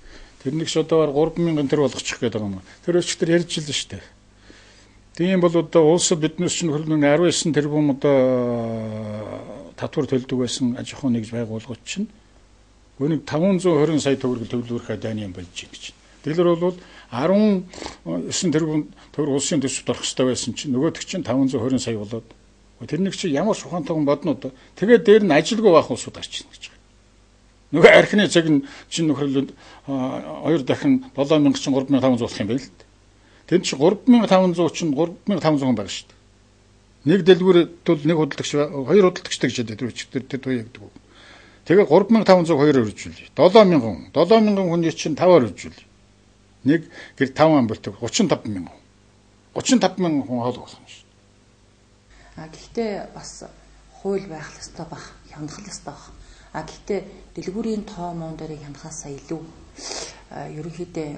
Тэрнийг ч одоогоор 3,000 төр болгочих гээд байгаа юм. Тэр өчтөр ярьж л шүү дээ. Тийм бол одоо улсад биднээс чинь 19 тэрбум одоо татвар төлдөг байсан аж ахуйн нэгж байгууллагууд чинь үүнийг 520 сая төгрөг төвлөрөх дайны юм болж байна гэж. Дэлгэр бол 19 тэрбум төгрөг улсын төсөвт орох хэрэгтэй байсан чинь нөгөөдөг чинь 520 сая болоод тэрнийг чи ямар шухантайган бодно одоо тэгээд дээр нь ажилгүй байх улсууд гарч ирнэ гэж. Нөгөө архины цаг нь чинь нөхрөл 2 дахин 7,000 чинь 3,500 болох юм байл л. Тэнд чи 3,500 чинь 3,500 хүн байгаа шүү дээ. Нэг дэлгүүрт бол нэг худалдагч, хоёр худалдагчтай гэж хэлдэг өчтөр тэр туяа гэдэг. Тэгээ 3,502 өржүүлээ. 7,000 хүний чинь 5-аар өржүүлээ. Нэг гэр 5 амбалт 35,000. 35,000 хүн хоол болох юм шүү. Гэхдээ бас хууль байх л ёстой баг, хянах л ёстой баг. Гэхдээ дэлгүүрийн тоо моон дээр хянахаас илүү ерөнхийдөө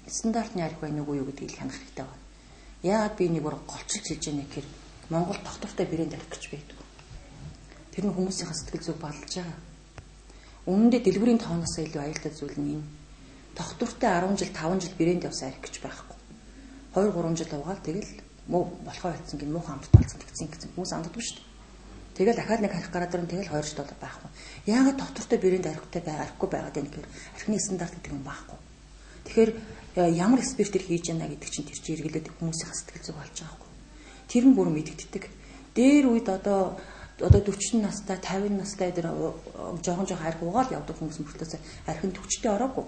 стандартны арх байна уу юу гэдгийг хянах хэрэгтэй байна. Яагаад би нэг голчилж хэлж яана гэхээр Монгол тогтвортой брэнд арх гэж байдаг. Тэр нь хүмүүсийн сэтгэл зүг балж байгаа. Өмнөдөө дэлгүүрийн тооноос илүү аюултай зүйл нь энэ. Тогтвортой 10 жил 5 жил брэнд явсан арх гэж байхгүй. 2-3 жил угаал тэгэл муу болохоо хэлсэн гин муу хамт болсон гэсэн хүмүүс анддаг шүү дээ. Тэгэл дахиад нэг харих гараад ирэн тэгэл 2 жил байхгүй. Яагаад тогтвортой брэнд архтай архигүй байгаад байна гэхээр архины стандарт гэдэг юм байхгүй. Тэгэхээр ямар экспертээр хийж яана гэдэг чинь тэр чинь эргэлээд хүмүүсийн сэтгэл зүг болж байгаа байхгүй. Тэр нь бүр мэдэгддэг. Дээр үед одоо 40 настай 50 настай дээр жоохон арх угаал явдаг хүмүүс мөртлөөс архин төвчтэй ороогүй.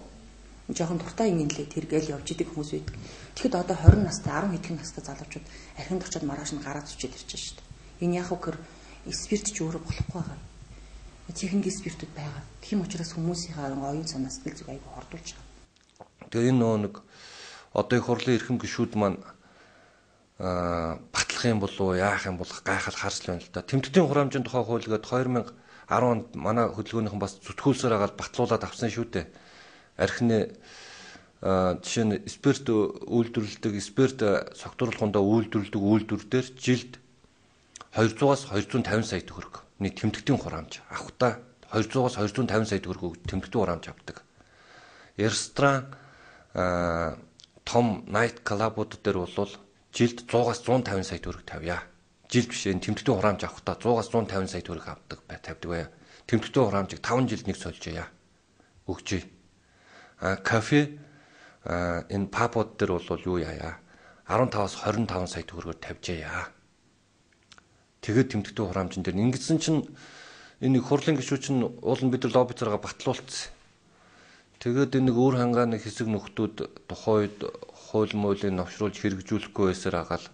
Жоохон дуртай юм инлээ тэргээл явж идэг хүмүүс байдаг. Тэгэхэд одоо 20 настай 10 хэдхэн настай залуучууд архинд очиод маргааш нь гараад зүчээд ирж байгаа шүү дээ. Энэ яг хөр спирт ч өөрөө болохгүй байгаа. Техник спиртүүд байгаа. Тийм учраас хүмүүсийн оюун санаа сэтгэл зүг аягүй хордуулж байгаа. Тэгээ энэ нэг одоо их хурлын эрхэм гишүүд маань батлах юм болов яах юм бол гайхал харж байна л да. Тэмдэгтийн хураамжийн тухай хууль гээд 2010 онд манай хөдөлгөөнийхэн бас зүтгүүлсээр агаад батлуулаад авсан шүү дээ. Архины жишээ нь спирт үйлдвэрлэдэг, спирт согтууруулахундаа үйлдвэрлэдэг үйлдвэр дээр жилд 200-аас 250 сая төгрөг нэг тэмдэгтийн хураамж авахдаа 200-аас 250 сая төгрөг тэмдэгтийн хураамж авдаг. Ресторан том найт клабууд дээр бол жилд 100-аас 150 сая төгрөг тавья. Жилд биш энэ тэмдэгтийн хураамж авахдаа 100-аас 150 сая төгрөг авдаг тавьдаг бай. Тэмдэгтийн хураамжийг 5 жилд нэг сольжээ. Өгчээ. Кафе энэ пабууд дээр бол юу яая? 15-аас 25 сая төгрөгөөр тавьжээ. Тэгээд тэмдэгтийн хураамжин дээр ингэсэн чинь энэ хурлын гишүүд чинь уулын бид нар лоббицараа батлуулсан. Тэгээд энэ өөр хангааны хэсэг нөхдүүд тухайн үед хууль муулийн новшруулж хэрэгжүүлэхгүй байсаар агаал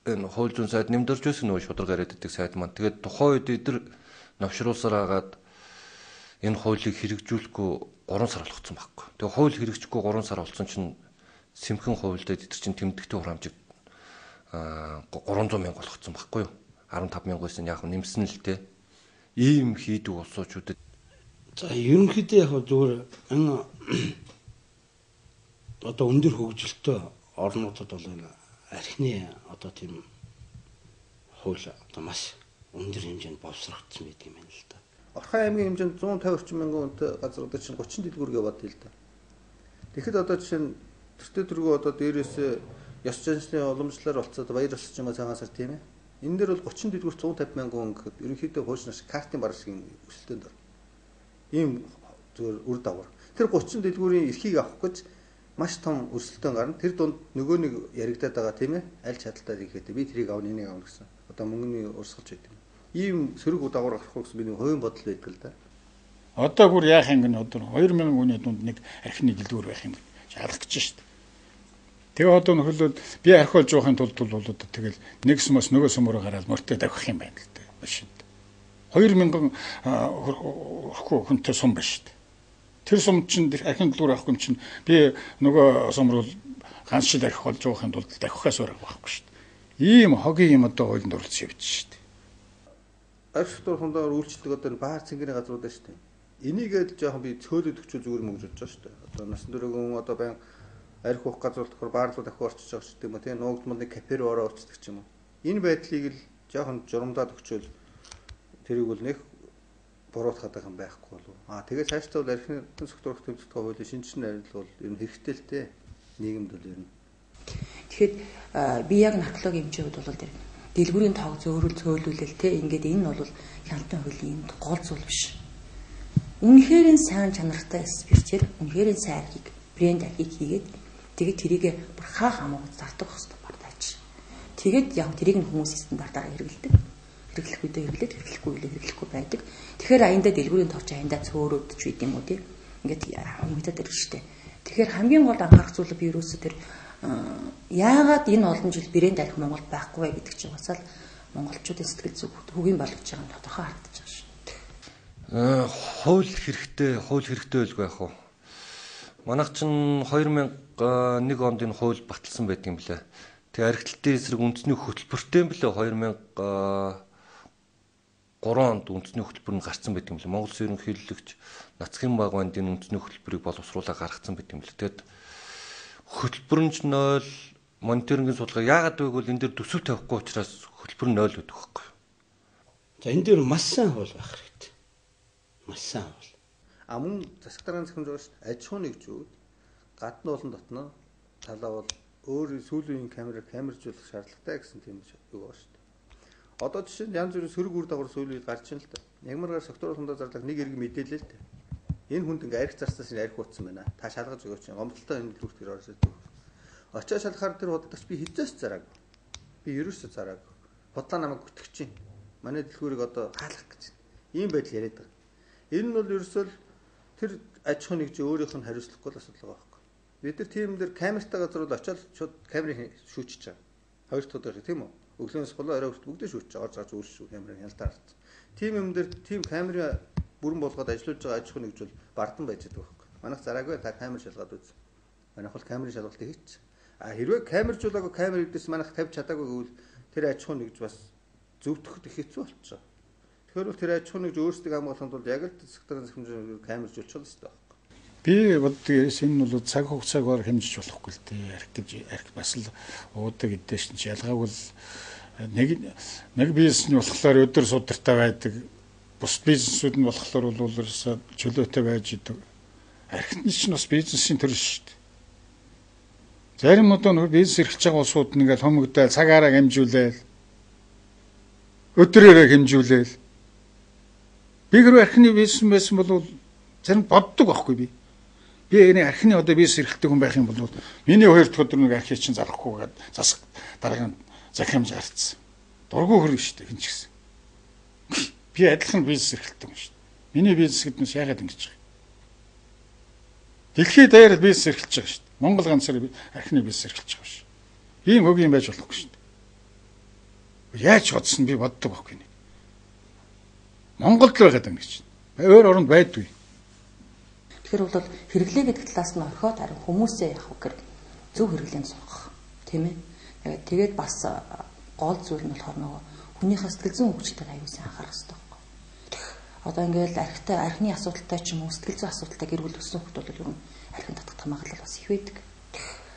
энэ хууль зүйн сайд нэмдэрж байсан нөгөө шударга яриад байдаг сайд маань. Тэгээд тухайн үед эдгээр новшруулсаар агаад энэ хуулийг хэрэгжүүлэхгүй 3 сар болгоцсон байхгүй. Тэгээ хууль хэрэгжихгүй 3 сар болсон чинь сэмхэн хуульдад эдгээр чинь тэмдэгтийн хураамжийг 300 мянга болгоцсон байхгүй юу? 15 мянгаас нь яг нэмсэн л дээ. Ийм хийдэг улсуудад за ерөнхийдөө яг зүгээр энэ одоо өндөр хөгжилтэй орнуудад бол энэ архины одоо тийм хууль одоо маш өндөр хэмжээнд боловсрогдсон байдаг юм байна л да. Орхон аймгийн хэмжээнд 150 орчим мянган хүнтэй газруудад чинь 30 дэлгүүр яваад л да. Тэгэхэд одоо жишээ нь төртөө төргөө одоо дээрээс ёс заншны уламжлалаар болцоод баяр ёслож юм цагаан сар тийм ээ. Энэ дээр бол 30 дэлгүүрт 150 мянган хүн гэхэд ерөнхийдөө хуучнаас картын бар шиг өсөлтөнд ор. Ийм зүгээр үр дагавар. Тэр 30 дэлгүүрийн эрхийг авах гэж маш том өрсөлдөөн гарна. Тэр дунд нөгөө нэг яригадаад байгаа тийм ээ. Аль чадaltaй ихэхэд би тэрийг авна энийг авна гэсэн. Одоо мөнгөний урсгалж байдаг. Ийм сөрөг удаагуур гарах гэсэн миний хувийн бодол байдаг л да. Одоо бүр яах юм гэнэ одоо 2000 хүний дунд нэг архины дэлгүүр байх юм шаардах гэж шүү дээ. Тэгээ одоо нөхөрлөл би архиулж явахын тулд бол одоо тэгэл нэг сүмөөс нөгөө сүмөөрөө гараад мөртөө давхих юм байна л дээ. Машин. 2000 хүнтэй сум байна шүү дээ. Тэр сум чинь архин дэлгүүр авах юм чинь би нөгөө сум руу ганц шил архи болж явахын тулд давхихаас өөр байхгүй шүү дээ. Ийм хогийн юм одоо хуулинд оруулж шивж шүү дээ. Архи дурхандаар үйлчлдэг одоо баар цэнгэрийн газрууд байна шүү дээ. Энийгээд жоохон би цөөлөд өгчөө зүгээр мөнгөж байгаа шүү дээ. Одоо насан туршийн одоо баян архи уух газар болохоор баарлуу дахин орчиж байгаа шүү дээ юм тийм нуугдмал нэг кафе руу ороо орчдөг ч юм уу. Энэ байдлыг л жоохон журамдаад өгчөөл тэрийг бол нэг буруутгаад байгаа юм байхгүй болов. Тэгээд цаашдаа бол архины сектор төвчдгөө хуулийн шинжлэх найрал бол ер нь хэрэгтэй л дээ. Нийгэмд бол ер нь. Тэгэхэд би яг наркологийн хэмжээ хувьд бол дэлгүүрийн тоог зөөрөл цөөлүүлэл те ингээд энэ бол хяналтын хуулийн гол зүйл биш. Үнэхээр сайн чанартай спиртээр үнэхээр сайн архийг брэнд архийг хийгээд тэгээд тэрийг бүр хаа хамаагүй зартах хэрэгтэй бардаач. Тэгээд яг тэрийг нь хүмүүс стандартаар хэрэглэдэг. Хэрэглэх үедээ хэрэглээд хэрэглэхгүй үедээ хэрэглэхгүй байдаг. Тэгэхээр аяндаа дэлгүүрийн тооч аяндаа цөөрөөдч үйд юм уу тийм. Ингээд мэдээд ирж штэ. Тэгэхээр хамгийн гол анхаарах зүйл би юусоо тэр яагаад энэ олон жил брэнд архи Монголд байхгүй вэ гэдэг чинь бас л монголчуудын сэтгэл зүг хөгийн болгож байгаа нь тодорхой харагдаж байгаа шүү. Хууль хэрэгтэй байлгүй яах вэ? Манайх чинь 2001 онд энэ хууль баталсан байдаг юм блэ. Тэгээ архитектийн эсрэг үндэсний хөтөлбөртэй юм блэ 2003 онд үндэсний хөтөлбөр нь гарцсан байдаг юм блэ. Монгол Улсын ерөнхийлөгч Нацгийн багванд энэ үндэсний хөтөлбөрийг боловсруулаад гаргацсан байдаг юм блэ. Тэгээд хөтөлбөр нь 0 мониторингийн судалгаа яагаад вэ гэвэл энэ дээр төсөв тавихгүй учраас хөтөлбөр нь 0 гэдэг байхгүй. За энэ дээр маш сайн хууль байх хэрэгтэй. Маш сайн хууль. Мөн засаг дарганы захимж байгаа шүү дээ. Аж ахуйн нэгжүүд гадны болон дотно талаа бол өөр сүүлийн камержуулах шаардлагатай гэсэн тийм юу байгаа шүү дээ. Одоо жишээ нь янз бүрийн сөрөг үр дагавар сүүлийн гарч ийн л да. Ягмаргаар секторын хундаа зарлах нэг иргэн мэдээлээ л дээ. Энэ хүнд ингээ архи зарснаас энэ архи утсан байна. Та шалгаж өгөөч. Гомдолтой энэ дэлгүүртээр орсод. Очоо шалгахаар тэр боддогч би хизээс зараагүй. Би ерөөсөө зараагүй. Бодлоо намайг гүтгэж чинь. Манай дэлгүүрийг одоо хаалгах гэж. Ийм байдал яриад байгаа. Энэ нь бол ерөөсөө тэр аж ахуйн нэгж өөрийнх нь хариуцлагагүй л асуудал байгаа байхгүй. Бид нар тийм дээр камертай газар бол очоод шууд камерыг шүүчиж байгаа. Хоёр дахь удаа тийм үү? Өглөөнөөс болоо орой хүртэл бүгдээ шүүчиж байгаа. Орж гарч үүсвэ камерыг хяналтаар харц. Тийм юм дээр тийм камерын бүрэн болгоод ажиллаж байгаа аж ахуйн нэгж бол бардан байж байгаа байхгүй. Манайх зараагүй та камер шалгаад үз. Манайх бол камерын шалгалтыг хийчих. Хэрвээ камержуулаагүй камер гэдээс манайх тавьж чадаагүй гэвэл тэр аж ахуйн нэгж бас зөвтгөхөд их хэцүү болчихоо. Тэгэхээр бол тэр аж ахуйн нэгж өөрсдөө хамгаалахын тулд яг л секторын захимжийг камержуулах хэрэгтэй байна. Би боддог энэ бол цаг хугацаагаар хэмжиж болохгүй л дээ. Архи бас л уудаг эдэж чинь ялгаагүй л нэг бизнесний болохоор өдөр судартай байдаг. Бус бизнесүүд нь болохоор бол ерөөсөө чөлөөтэй байж идэг. Архитны чинь бас бизнесийн төр шүү дээ. Зарим одоо нөх бизнес эрхэлж байгаа улсууд нэгээл хомигдоод цагаараа хэмжүүлээл өдрөөрөө хэмжүүлээл би гэр архины бизнес байсан бол зарим боддог байхгүй би. Би энэ архины одоо бизнес эрхэлдэг хүн байх юм бол миний хоёр дахь өдөр нэг архи чинь зарахгүй гээд засаг дараагийн захимж гарцсан. Дургүй хөргөн шүү дээ хин ч гэсэн. Би адилхан бизнес эрхэлдэг юм шүү дээ. Миний бизнес гэднээс яагаад ингэж байгаа юм? Дэлхийд даяар бизнес эрхэлж байгаа шүү дээ. Монгол ганцаар архины бизнес эрхэлж байгаа шүү. Ийм хөг юм байж болохгүй шүү дээ. Яаж бодсон би боддог байхгүй нэг. Монголд л байгаад байгаа гэж. Өөр оронд байдгүй. Тэгэхээр бол хэрэглээ гэдэг талаас нь орхиод харин хүмүүсээ явах гэр зөв хэрэглээнд сурах тийм ээ. Тэгээд бас гол зүйл нь болохоор нөгөө хүнийхээ сэтгэл зүйн хөгжилтэд аюулгүй анхаарах хэрэгтэй байхгүй. Одоо ингээл архины асуудалтай ч юм уу сэтгэл зүйн асуудалтай гэр бүл төссөн хүмүүс бол ер нь архин татах магадлал бас их байдаг.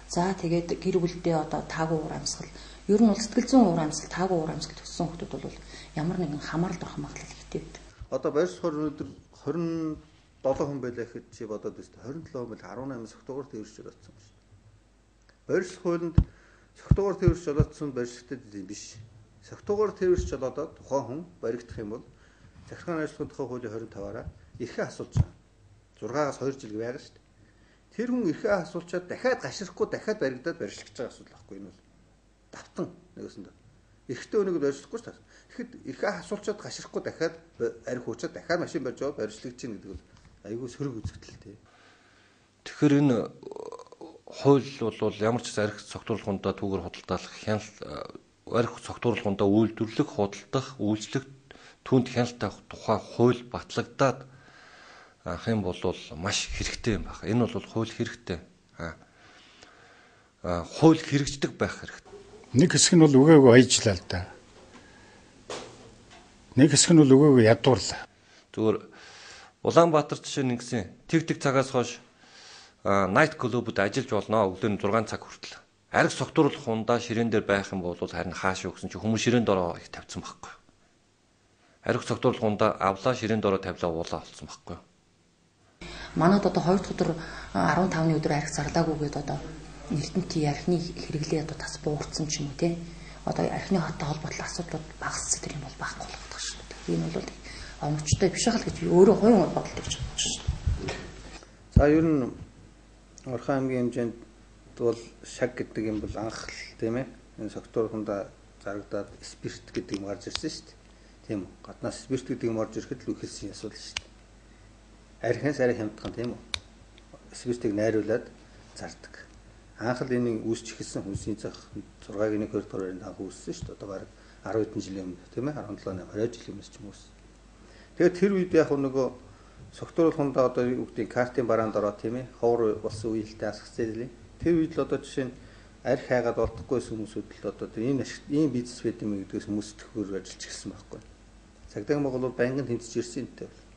За тэгээд гэр бүлдээ одоо таагүй уур амьсгал ер нь бол сэтгэл зүйн уур амьсгал таагүй уур амьсгал төссөн хүмүүс бол ямар нэгэн хамаарал орох магадлал ихтэй байдаг. Одоо байрсхор өнөөдөр 27 хүн байлаа гэхэд чи бодоод байна. 27 хүн байл 18 согтуугаар тэрвэрч болоодсон шүү дээ. Байршлах хуулинд согтуугаар тэрвэрч болоодсон байршигчдад юм биш. Согтуугаар тэрвэрч болоодод тухайн хүн баригдах юм бол захиргааны ажлын тухай хуулийн 25-аараа эрхээ асуулж байгаа. 6-аас 2 жил байгаа шүү дээ. тэр хүн эрхээ асуулчаад дахиад гашрахгүй дахиад баригдаад барьшлагч байгаа асуудал байхгүй энэ бол давтан нэгсэндээ. Эрхтэй өнийг барьшлахгүй шүү дээ. Тэгэхэд эрхээ асуулчаад гашрахгүй дахиад арх хуучаад дахиад машин барьж аваад барьшлагдаж чинь гэдэг бол айгүй сөрөг үзэгдэл тий. Тэгэхээр энэ хууль бол ямар ч арх цогтруулахундаа түүгээр худалдаалах хяналт арх цогтруулахундаа үйлдвэрлэх, худалдах, үйлчлэх түүнд хяналт авах тухай хууль батлагдаад ах юм бол маш хэрэгтэй юм байна. Энэ бол хууль хэрэгтэй. Хууль хэрэгждэг байх хэрэгтэй. Нэг хэсэг нь бол өгөөгүй хайжлаа л да. Нэг хэсэг нь бол өгөөгүй ядуурлаа. Зүгээр Улаанбаатар жишээ нэгсэн тэг цагаас хойш найт клубуд ажиллаж болно. Өглөөний 6 цаг хүртэл. Арх согтууруулах хундаа ширээн дээр байх юм бол харин хаашаа өгсөн чи хүмүүс ширээн дороо их тавьсан байхгүй. Арх согтууруулах хундаа авлаа ширээн дороо тавилаа уулаа болсон байхгүй. Манайд одоо 2 дахь өдөр 15-ны өдөр арх зарлаагүйгээд одоо Эрдэнэтийн архины хэрэглээ одоо тас буурсан ч юм уу те. Одоо архины хоттой холбоотой асуудлууд багассан гэдэг юм бол байхгүй болох шүү дээ. Энэ бол оновчтой биш хэл гэж өөрөө хувийн бодол гэж бодож шүү дээ. За ер нь Орхон аймгийн хэмжээнд бол шаг гэдэг юм бол анх л тийм ээ. Энэ согтуурхандаа зарагдаад спирт гэдэг юм гарч ирсэн шүү дээ. Тийм үү. Гаднаас спирт гэдэг юм орж ирэхэд л үхэлсэн асуудал шүү дээ. Архинаас арай хямдхан тийм үү. Спиртийг найруулад зардаг. Анх л энийг үүсч эхэлсэн хүнсний зах 6-гийн 1-2 дугаарыг анх үүссэн шүү дээ. Одоо бараг 10 хэдэн жилийн өмнө тийм ээ 17-20 жилийн өмнө ч юм уу. Тэгээд тэр үед яг нөгөө согтууруулахундаа одоо юу гэдэг картын бараанд ороо тийм ээ ховор болсон үеэлтэй асах зэлийн. Тэр үед л одоо жишээ нь арх хайгаад олдохгүйсэн хүмүүсүүд л одоо тэр ийм бизнес байд юм гэдгээс хүмүүс төхөөр ажиллаж эхэлсэн байхгүй. Цагдаагийн Монгол бол байнгын тэмцэж ирсэн юмтай бол.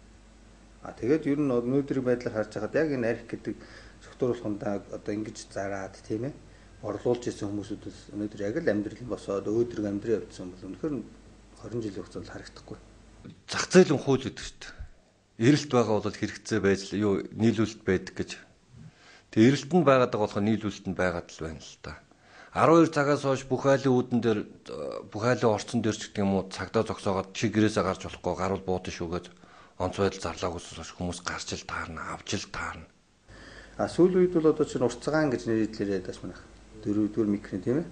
Тэгээд ер нь өнөөдрийн байдлаар харж байхад яг энэ арх гэдэг согтууруулахундаа одоо ингэж зараад тийм ээ орлуулж исэн хүмүүсүүд өнөөдөр яг л амьдрал босоод өөдрөг амьдрын явдсан бол үнэхээр 20 жилийн хугацаанд харагдахгүй. Зах зээлийн хууль гэдэг шүү дээ. Эрэлт байгаа бол хэрэгцээ байж юу нийлүүлэлт байдаг гэж. Тэгээ эрэлтэнд байгаад байгаа болохоор нийлүүлэлтэнд байгаад л байна л та. 12 цагаас хойш бүх айлын үүдэн дээр бүх айлын орцон дээр ч гэдэг юм уу цагдаа зогсоогоод чи гэрээсээ гарч болохгүй гаруул буудаж шүүгээд онц байдал зарлаагүйс хүмүүс гарч ил таарна, авч ил таарна. Сүүлийн үед бол одоо чинь уртцагаан гэж нэрийдлээ ядаж манайх. 4-р микрын тийм ээ.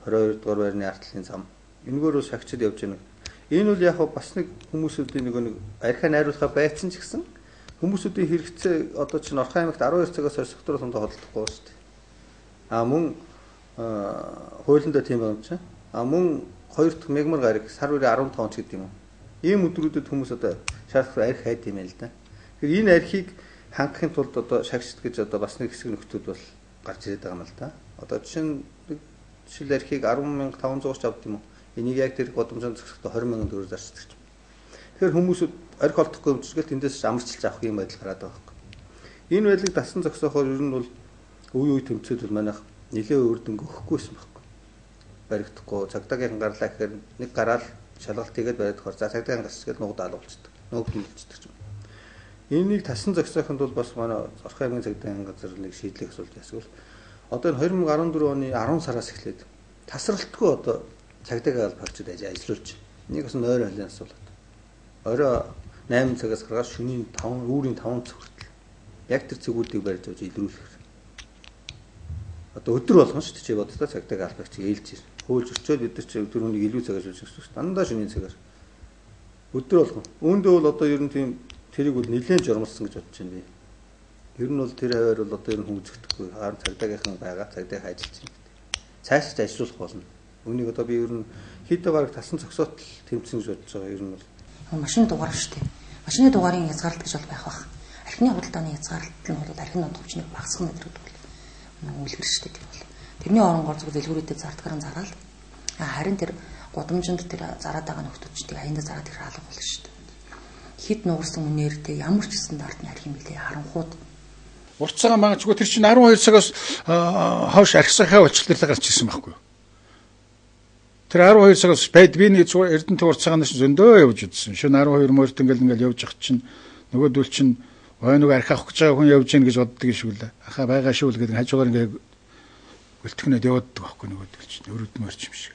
22 дугаар байрны артлын зам. Энэгээр бас шагчд явж байна. Энэ бол яг бас нэг хүмүүсүүдийн нэг архиа найруулахаа байцсан ч гэсэн хүмүүсүүдийн хэрэгцээ одоо чинь Орхон аймагт 12 цагаас хойш согтууруулахундаа холдохгүй шүү дээ. Мөн хуулиндаа тийм байна чинь. Мөн 2 дахь мегмар гараг сар үрийн 15 ч гэдэг юм уу. Ийм өдрүүдэд хүмүүс одоо шаардлагатай архи хайд юм л да. Тэгэхээр энэ архийг хангахын тулд одоо шагшд гэж одоо бас нэг хэсэг нөхдүүд бол гарч ирээд байгаа юм л да. Одоо жишээл архийг 10,500 ч авд юм уу. Энийг яг тэр годомжон зөксөхдөө 20,000 төгрөг зарцдаг юм. Тэгэхээр хүмүүсүүд архи олдохгүй өмчгөл тэндээс амарчилж авах юм байдал гараад байгаа юм. Энэ байдлыг дасан зогсоохоор ер нь бол үе тэмцээд бол манайх нэлээд өрдөнгө өгөхгүйсэн байхгүй. Баригдахгүй цагдаагийн гарлаа гэхээр нэг гараал шалгалт хийгээд баригдахаар за цагдаагийн гарч гээд нугад алуулцдаг. Нугад нэлцдэг юм. Энийг тасан зогсоохонд бол бас манай Орхон аймгийн цагдаагийн газар нэг шийдлийг асуулт ясвал одоо энэ 2014 оны 10 сараас эхлээд тасралтгүй одоо цагдаагийн албагчид ажиллуулж нэг бас нойр айлын асуулт. Орой 8 цагаас гаргаад шөнийн 5 үүрийн 5 цаг хүртэл яг тэр цэгүүдийг барьж авч илрүүлэх. Одоо өдөр болгон шүү дээ чи боддоо цагдаагийн албагч ээлж ир. Хөөлж өрчөөд бид нар чи өдөр хүнийг илүү цагаар шилжүүлж шүү дээ. Дандаа шөнийн цагаар. Өдөр болгон. Үүндээ бол одоо ер нь тийм тэрийг бол нэлээд журмалсан гэж бодож байна би. Ер нь бол тэр хаваар бол одоо ер нь хүн үзэгдэхгүй. Харин цагдаагийнхан байгаа цагдаагийн ажиллаж байна. Цаашд ажиллах болно. Үнийг одоо би ер нь хийдэ бараг тасан зогсоот тэмцэн гэж бодож байгаа ер нь бол. Машины дугаар шүү дээ. Машины дугаарын хязгаарлалт гэж бол байх бах. Архины худалдааны хязгаарлалт нь бол архины нод хүчнийг багасгах мэдрэг бол үлгэр шүү дээ. Тэрний оронгоор зөв дэлгүүрүүдэд зардагаараа зараад харин тэр гудамжинд тэр зараад байгаа нөхдүүдчдийг аяндаа зараад ирэх алга болно шүү дээ. Хит нуурсан үнээртэй ямар ч стандарт нь арх юм билээ харанхууд. Урт цагаан магадгүй тэр чинь 12 цагаас хойш архисахаа уулчлалаа гарч ирсэн байхгүй юу? Тэр 12 цагаас байд би нэг Эрдэнэт урт цагаанаас зөндөө явж үзсэн. Шөнө 12 мөрт ингээл явж явах чинь нөгөөдөл чинь нэг архи авах гэж байгаа хүн явж гин гэж боддог шүү лээ. Ахаа байгаа шүү л гэдэг хажуугаар ингээ гөлтгнөд явууддаг байхгүй нөгөөдөл чинь өрөөдмөр ч юм шиг.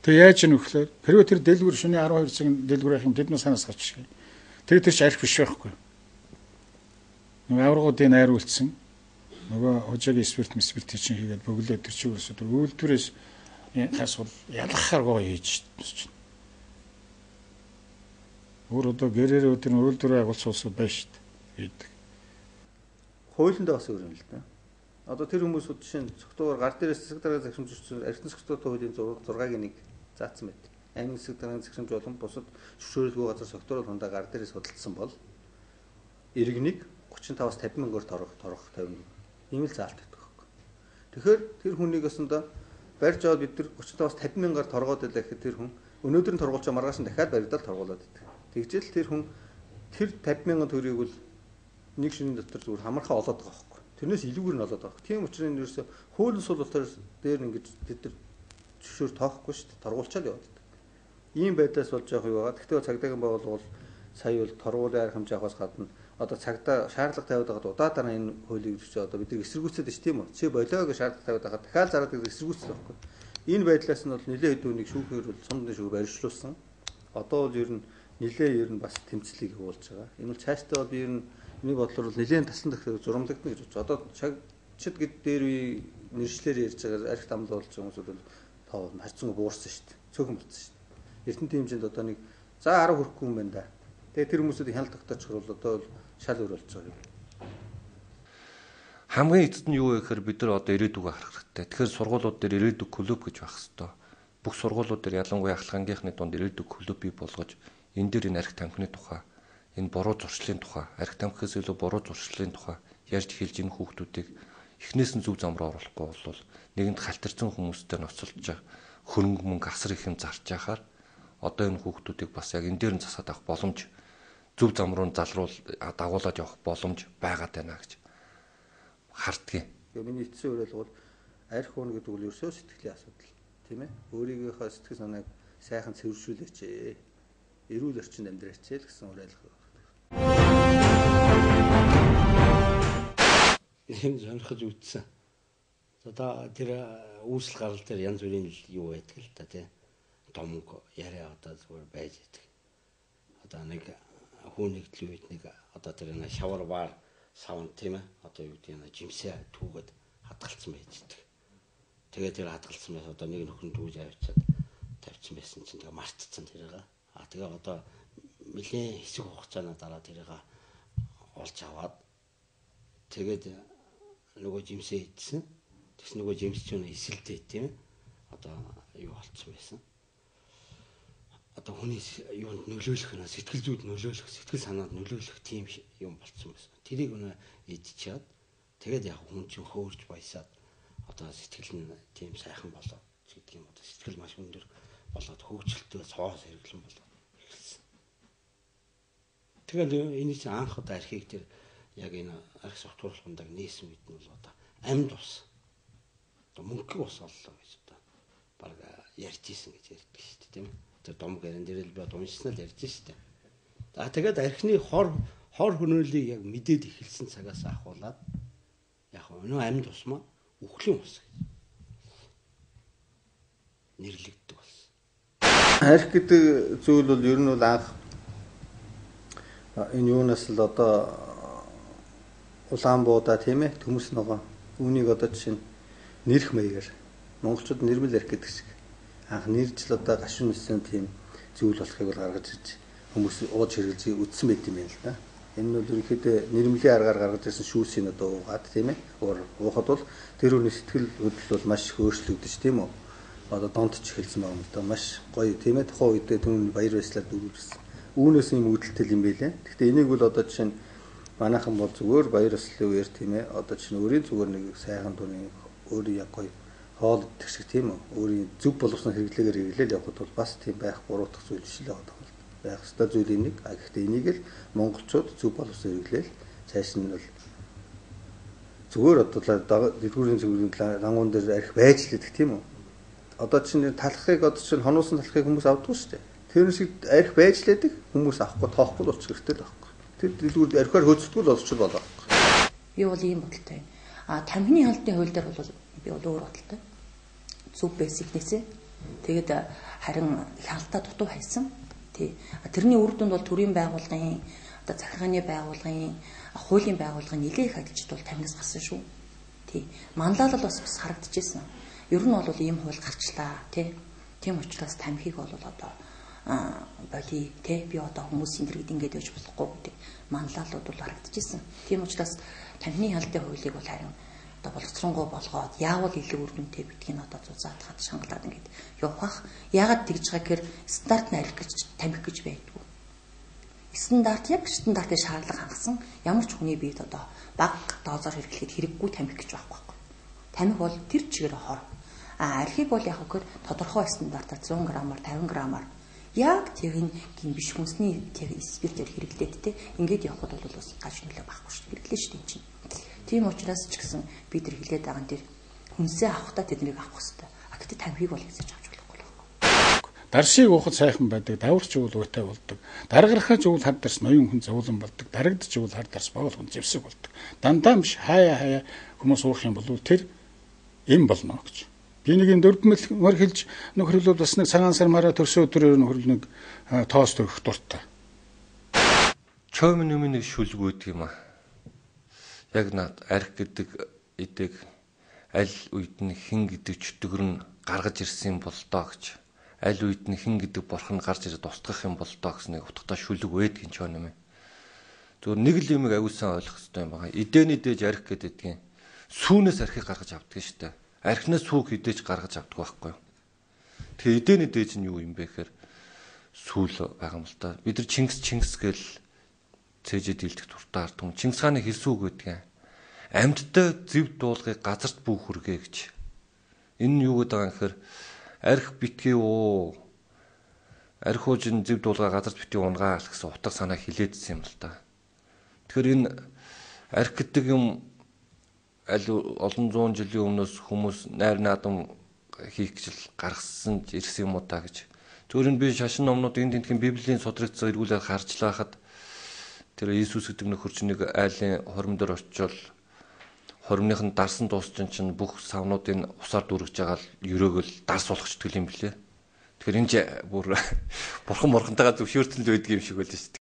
Тэг яаж юм вөхлөөр хэрвээ тэр дэлгүр шөнийн 12 цагийн дэлгүр авах юм тэднээс санаас гарч ирэх. Тэр чи арх биш байхгүй. Нөгөө аваргуудыг найруулсан. Нөгөө хожоогийн спирт чинь хийгээд бөглөө тэр чинь өсөд үйлдвэрээс хас бол ялгахаар гоё хийж байна. Өөр одоо гэрээр тэр үйлдвэр агуулсан улсууд байна шүү дээ. Хуулиндаа бас өөр юм л да. Одоо тэр хүмүүсүүд жишээ нь зөвхөн гар дээрээс засаг дарга захимжуулсан эрдэнэ согтуутай хуулийн 6-гийн 1 заасан байт. Аймаг засаг дарганы захимж болон бусад зөвшөөрөлгүй газар согтуур хундаа гар дээрээс судалсан бол иргэнийг 35-аас 50 мянгаар торгох 50. Ийм л заалт өгдөг байхгүй. Тэгэхээр тэр хүнийг өсөндөө барьж аваад бид нар 35-аас 50 мянгаар торгоод байлаа гэхэд тэр хүн өнөөдөр нь торгуулж маргааш нь дахиад баригдаад торгуулад идэг. Тэгжэл тэр хүн тэр 50 мянган төгрөгийг бол нэг шөнийн дотор зүгээр хамархаа олоод байгаа байхгүй. Тэрнээс илүүгээр нь олоод байгаа. Тийм учраас энэ ерөөсө хуулийн сул болохоор дээр нь ингэж бид нар зөвшөөр тоохгүй шүү дээ. Торгуулчаад яваад байдаг. Ийм байдлаас болж явах юу байгаа. Гэхдээ цагдаагийн байгууллага бол сая бол торгуулийн арга хэмжээ авахаас гадна одоо цагдаа шаардлага тавиад байгаад удаадараа энэ хуулийг зөвшөө одоо бид нар эсэргүүцээд байна тийм үү? Чи болоо гэж шаардлага тавиад байгаад дахиад зараад эсэргүүцсэн байхгүй. Энэ байдлаас нь бол нэлээд хэдүүнийг шүүхээр бол цомдын шүүх барьжлуулсан. Одоо бол ер нь нэлээд бас тэмцлийг явуулж байгаа. Энэ бол цаашдаа бол ер нь миний бодлоор бол нэлээд тасан дахиад зурамлагдана гэж бодож. Одоо чад гэд дээр үе нэршлэр ярьж байгаа архит амлал болж байгаа хүмүүсүүд бол тоо харьцангуй буурсан шүү дээ. Цөөхөн болчихсон шүү дээ. Эрдэнэт хэмжээнд одоо нэг за 10 хүрэхгүй юм байна да. Тэгээ тэр хүмүүсүүдийг хяналт тогтоочих бол одоо бол шал өөр болж байгаа юм. Хамгийн эцэст нь юу вэ гэхээр бид нар одоо ирээдүгөө харах хэрэгтэй. Тэгэхээр сургуулиуд дээр ирээдүг клуб гэж байх хэрэгтэй. Бүх сургуулиуд дээр ялангуяа ахлах ангийнхны дунд ирээдүг клуб бий болгож энэ дээр энэ архит тамхины тухай, энэ буруу зуршлын тухай, архит тамхиас илүү буруу зуршлын тухай ярьж хэлж энэ хүүхдүүдийг эхнээс нь зөв зам руу оруулахгүй бол нэгэнд халтарсан хүмүүстэй ноцолж байгаа хөрөнгө мөнгө асар их юм зарж яхаар одоо энэ хүүхдүүдийг бас яг энэ дээр нь засаад авах боломж зөв зам руу дагуулад явах боломж байгаад байна гэж хардгийг. Миний эцсийн уриалга бол арх хуун гэдэг нь ерөөсөө сэтгэлийн асуудал тийм ээ. Өөрийнхөө сэтгэл санааг сайхан цэвэршүүлээч ээ. Эрүүл орчинд амьдраач ээ гэсэн уриалга. Ийм сонирхож үзсэн. Одоо тэр үүсэл гарал дээр янз бүрийн юу байдаг л та тийм. Домог яриа одоо зүгээр байж идэг. Одоо нэг хүүнэгдлийн үед нэг одоо тэр нэг шавар баар савн тийм ээ. Одоо юу гэдэг нь жимсээ түүгээд хадгалсан байж идэг. Тэгээд тэр хадгалсан байс одоо нэг нөхөн түүж авчиад тавьсан байсан чинь тэгээ мартцсан тэрийг. Тэгээ одоо нэлийн хэсэг хугацааны дараа тэрийг олж аваад тэгээд нөгөө жимсээ идсэн. Тэгс нөгөө жимс ч үнэ эсэлтэй тийм ээ. Одоо юу болцсон байсан. Одоо хүний юунд нөлөөлөх нэ сэтгэл зүйд нөлөөлөх, сэтгэл санаанд нөлөөлөх тийм юм болцсон байсан. Тэрийг үнэ идчихээд тэгээд яг хүн чинь хөөрж баясаад одоо сэтгэл нь тийм сайхан болоод гэдэг юм одоо сэтгэл маш өндөр болоод хөвгчлөлтөө цоос хэрэглэн болоод ирсэн. Тэгэл энэ чинь анхад архийг тэр яг энэ арх согтуурлахундаг нээсэн үед нь бол одоо амьд ус одоо мөнгө ус оллоо гэж одоо баг ярьж исэн гэж ярьдаг шүү дээ тийм ээ. Тэр домог яран дээр л бод уншснаа л ярьж шүү дээ. Тэгээд архины хор хөнөөлийг яг мэдээд эхэлсэн цагаас ахуулаад яг өнөө амьд ус маа үхлийн ус гэж нэрлэгддэг болсон. Арх гэдэг зүйл бол ер нь бол анх энэ юунаас л одоо Улаанбуудаа тийм ээ төмөс ногоо үүнийг одоо жишээ нь нэрх маягаар монголчууд нэрмэл арх гэдэг шиг анх нэржл одоо гашуун нэсэн тийм зүйл болохыг бол гаргаж ирж хүмүүс ууж хэрэглэж үтсэн байт юм байна л да. Энэ нь бол ерөнхийдөө нэрмлийн аргаар гаргаж ирсэн шүүсийн одоо уугаад тийм ээ уухад бол тэр хүний сэтгэл хөдлөл бол маш их өөрчлөгдөж тийм үү одоо донтч эхэлсэн байгаа юм л да маш гоё тийм ээ тухайн үедээ түүний баяр баясгалаар дүүрсэн үүнээс юм үүдэлтэй юм байлээ. Гэхдээ энийг бол одоо жишээ нь манайхан бол зүгээр баяр ёслолын үеэр тийм ээ одоо чинь өөрийн зүгээр нэг сайхан дурын өөрийн яг гоё хоол идэх шиг тийм үү өөрийн зөв боловсрол хэрэглээгээр хэрэглээл явхад бол бас тийм байх буруутгах зүйл биш л байгаа юм. Байх ёстой зүйлийн нэг гэхдээ энийг л монголчууд зөв боловсрол хэрэглээл цааш нь бол зүгээр одоо дэлгүүрийн зөвлөлийн дангуун дээр арх байж л идэх тийм үү. Одоо чинь талхыг одоо чинь хонуусан талхыг хүмүүс авдаг шүү дээ. Тэр шиг арх байж л идэх хүмүүс авахгүй тоохгүй л болчих хэрэгтэй л байхгүй. Тэр дэлгүүрд архиар хөөцөлтгүй л болчих болоо. Би бол ийм бодолтой. Тамхины хяналтын хууль дээр бол би бол өөр бодолтой. Зөв бэсикнээсээ тэгээд харин хяналтаа дутуу хайсан. Тэрний үр дүнд бол төрийн байгууллагын одоо захиргааны байгууллагын хуулийн байгууллагын нэлээд их ажилчид бол таминаас гарсан шүү. Тий. Манлайлал бас харагдчихсэн. Ер нь бол ийм хууль гарчлаа тий. Тийм учраас тамхиг бол одоо боли тий би одоо хүмүүсийн дэргэд ингэж байж болохгүй гэдэг манлайлалууд бол харагдчихсэн. Тийм учраас тамхины хяналтын хуулийг бол харин одоо боловсронгуй болгоод яавал илүү үр дүнтэй бидгийг одоо зузаад хад шангалаад ингэж явах. Яагаад тэгж байгаа гэхээр стандарт нь арих гэж тамхи гэж байдгүй. Стандарт яг стандартын шаардлага хангасан ямар ч хүний биед одоо баг доозоор хэрэглэхэд хэрэггүй тамхи гэж байхгүй. Тамхи бол тэр чигээр хор. Архийг бол яг хөөр тодорхой стандартаар 100 г-аар 50 г-аар яг тэгин гин биш хүнсний тэг спиртээр хэрэглээд те ингээд явхад бол бас гаж нөлөө байхгүй шүү дээ. Хэрэглээ шүү дээ чинь. Тийм учраас ч гэсэн бид нар хилээд байгаа нь тэр хүнсээ авахтаа тэднийг авах хэрэгтэй. Гэхдээ тамхиг бол хэзээ авч болохгүй л байхгүй. Даршийг уухад сайхан байдаг, даварч уул уйтай болдог. Даргархаж уул хар дарс ноён хүн зовлон болдог. Дарагдж уул хар дарс боол хүн зэвсэг болдог. Дандаа биш хаяа хүмүүс уух юм бол тэр эм болно гэж. Би нэг юм дөрвмөл мөр хэлж нөхрөл бас нэг цагаан сармаараа төрсөн өдрөөр нөхрөл нэг тоос төрөх дуртай. Чоймны нэг шүлэг үүд юм аа. Яг над арх гэдэг эдэг аль үед нь хин гэдэг чөтгөр нь гаргаж ирсэн бол доо гэж. Аль үед нь хин гэдэг борхон гарч ирээд устгах юм бол доо гэсэн нэг утгатай шүлэг байдаг ч юм. Зүгээр нэг л юмыг аюулсан ойлгох хэрэгтэй юм байна. Эдэний дээж арх гэдэг сүүнээс архийг гаргаж авдаг шүү дээ. Архинаас сүүг хідээж гаргаж авдаг байхгүй юу. Тэгээ эдэний дээж нь юу юм бэ гэхээр сүүл байгаа юм л та. Бид нар Чингис гэл цээжэд илдэх туртаа ард юм. Чингис хааны хэлсэн үг гэдэг. Амьдтай зэв дуулгыг газарт бүү хүргээ гэж. Энэ нь юу гэдэг юм гэхээр арх битгий уу. Арх уужин зэв дуулгаа газарт битгий унгаа гэсэн утга санаа хилээдсэн юм л та. Тэгэхээр энэ арх гэдэг юм аль олон зуун жилийн өмнөөс хүмүүс найр наадам хийх гэж гаргасан ирсэн юм уу та гэж. Зөвхөн би шашин номнууд энэ тентхийн Библийн судрагцаа эргүүлээд харж байхад тэр Иесус гэдэг нөхөрч нэг айлын хором дээр очивол хоромных нь дарсан дуусчин чинь бүх савнуудын усаар дүүргэж байгаа л ерөөгөл дарс болгочдөг юм блэ. Тэгэхээр энэ ч бүр бурхан морхонтойгоо зөвшөөрсөн л байдаг юм шиг байлаа шүү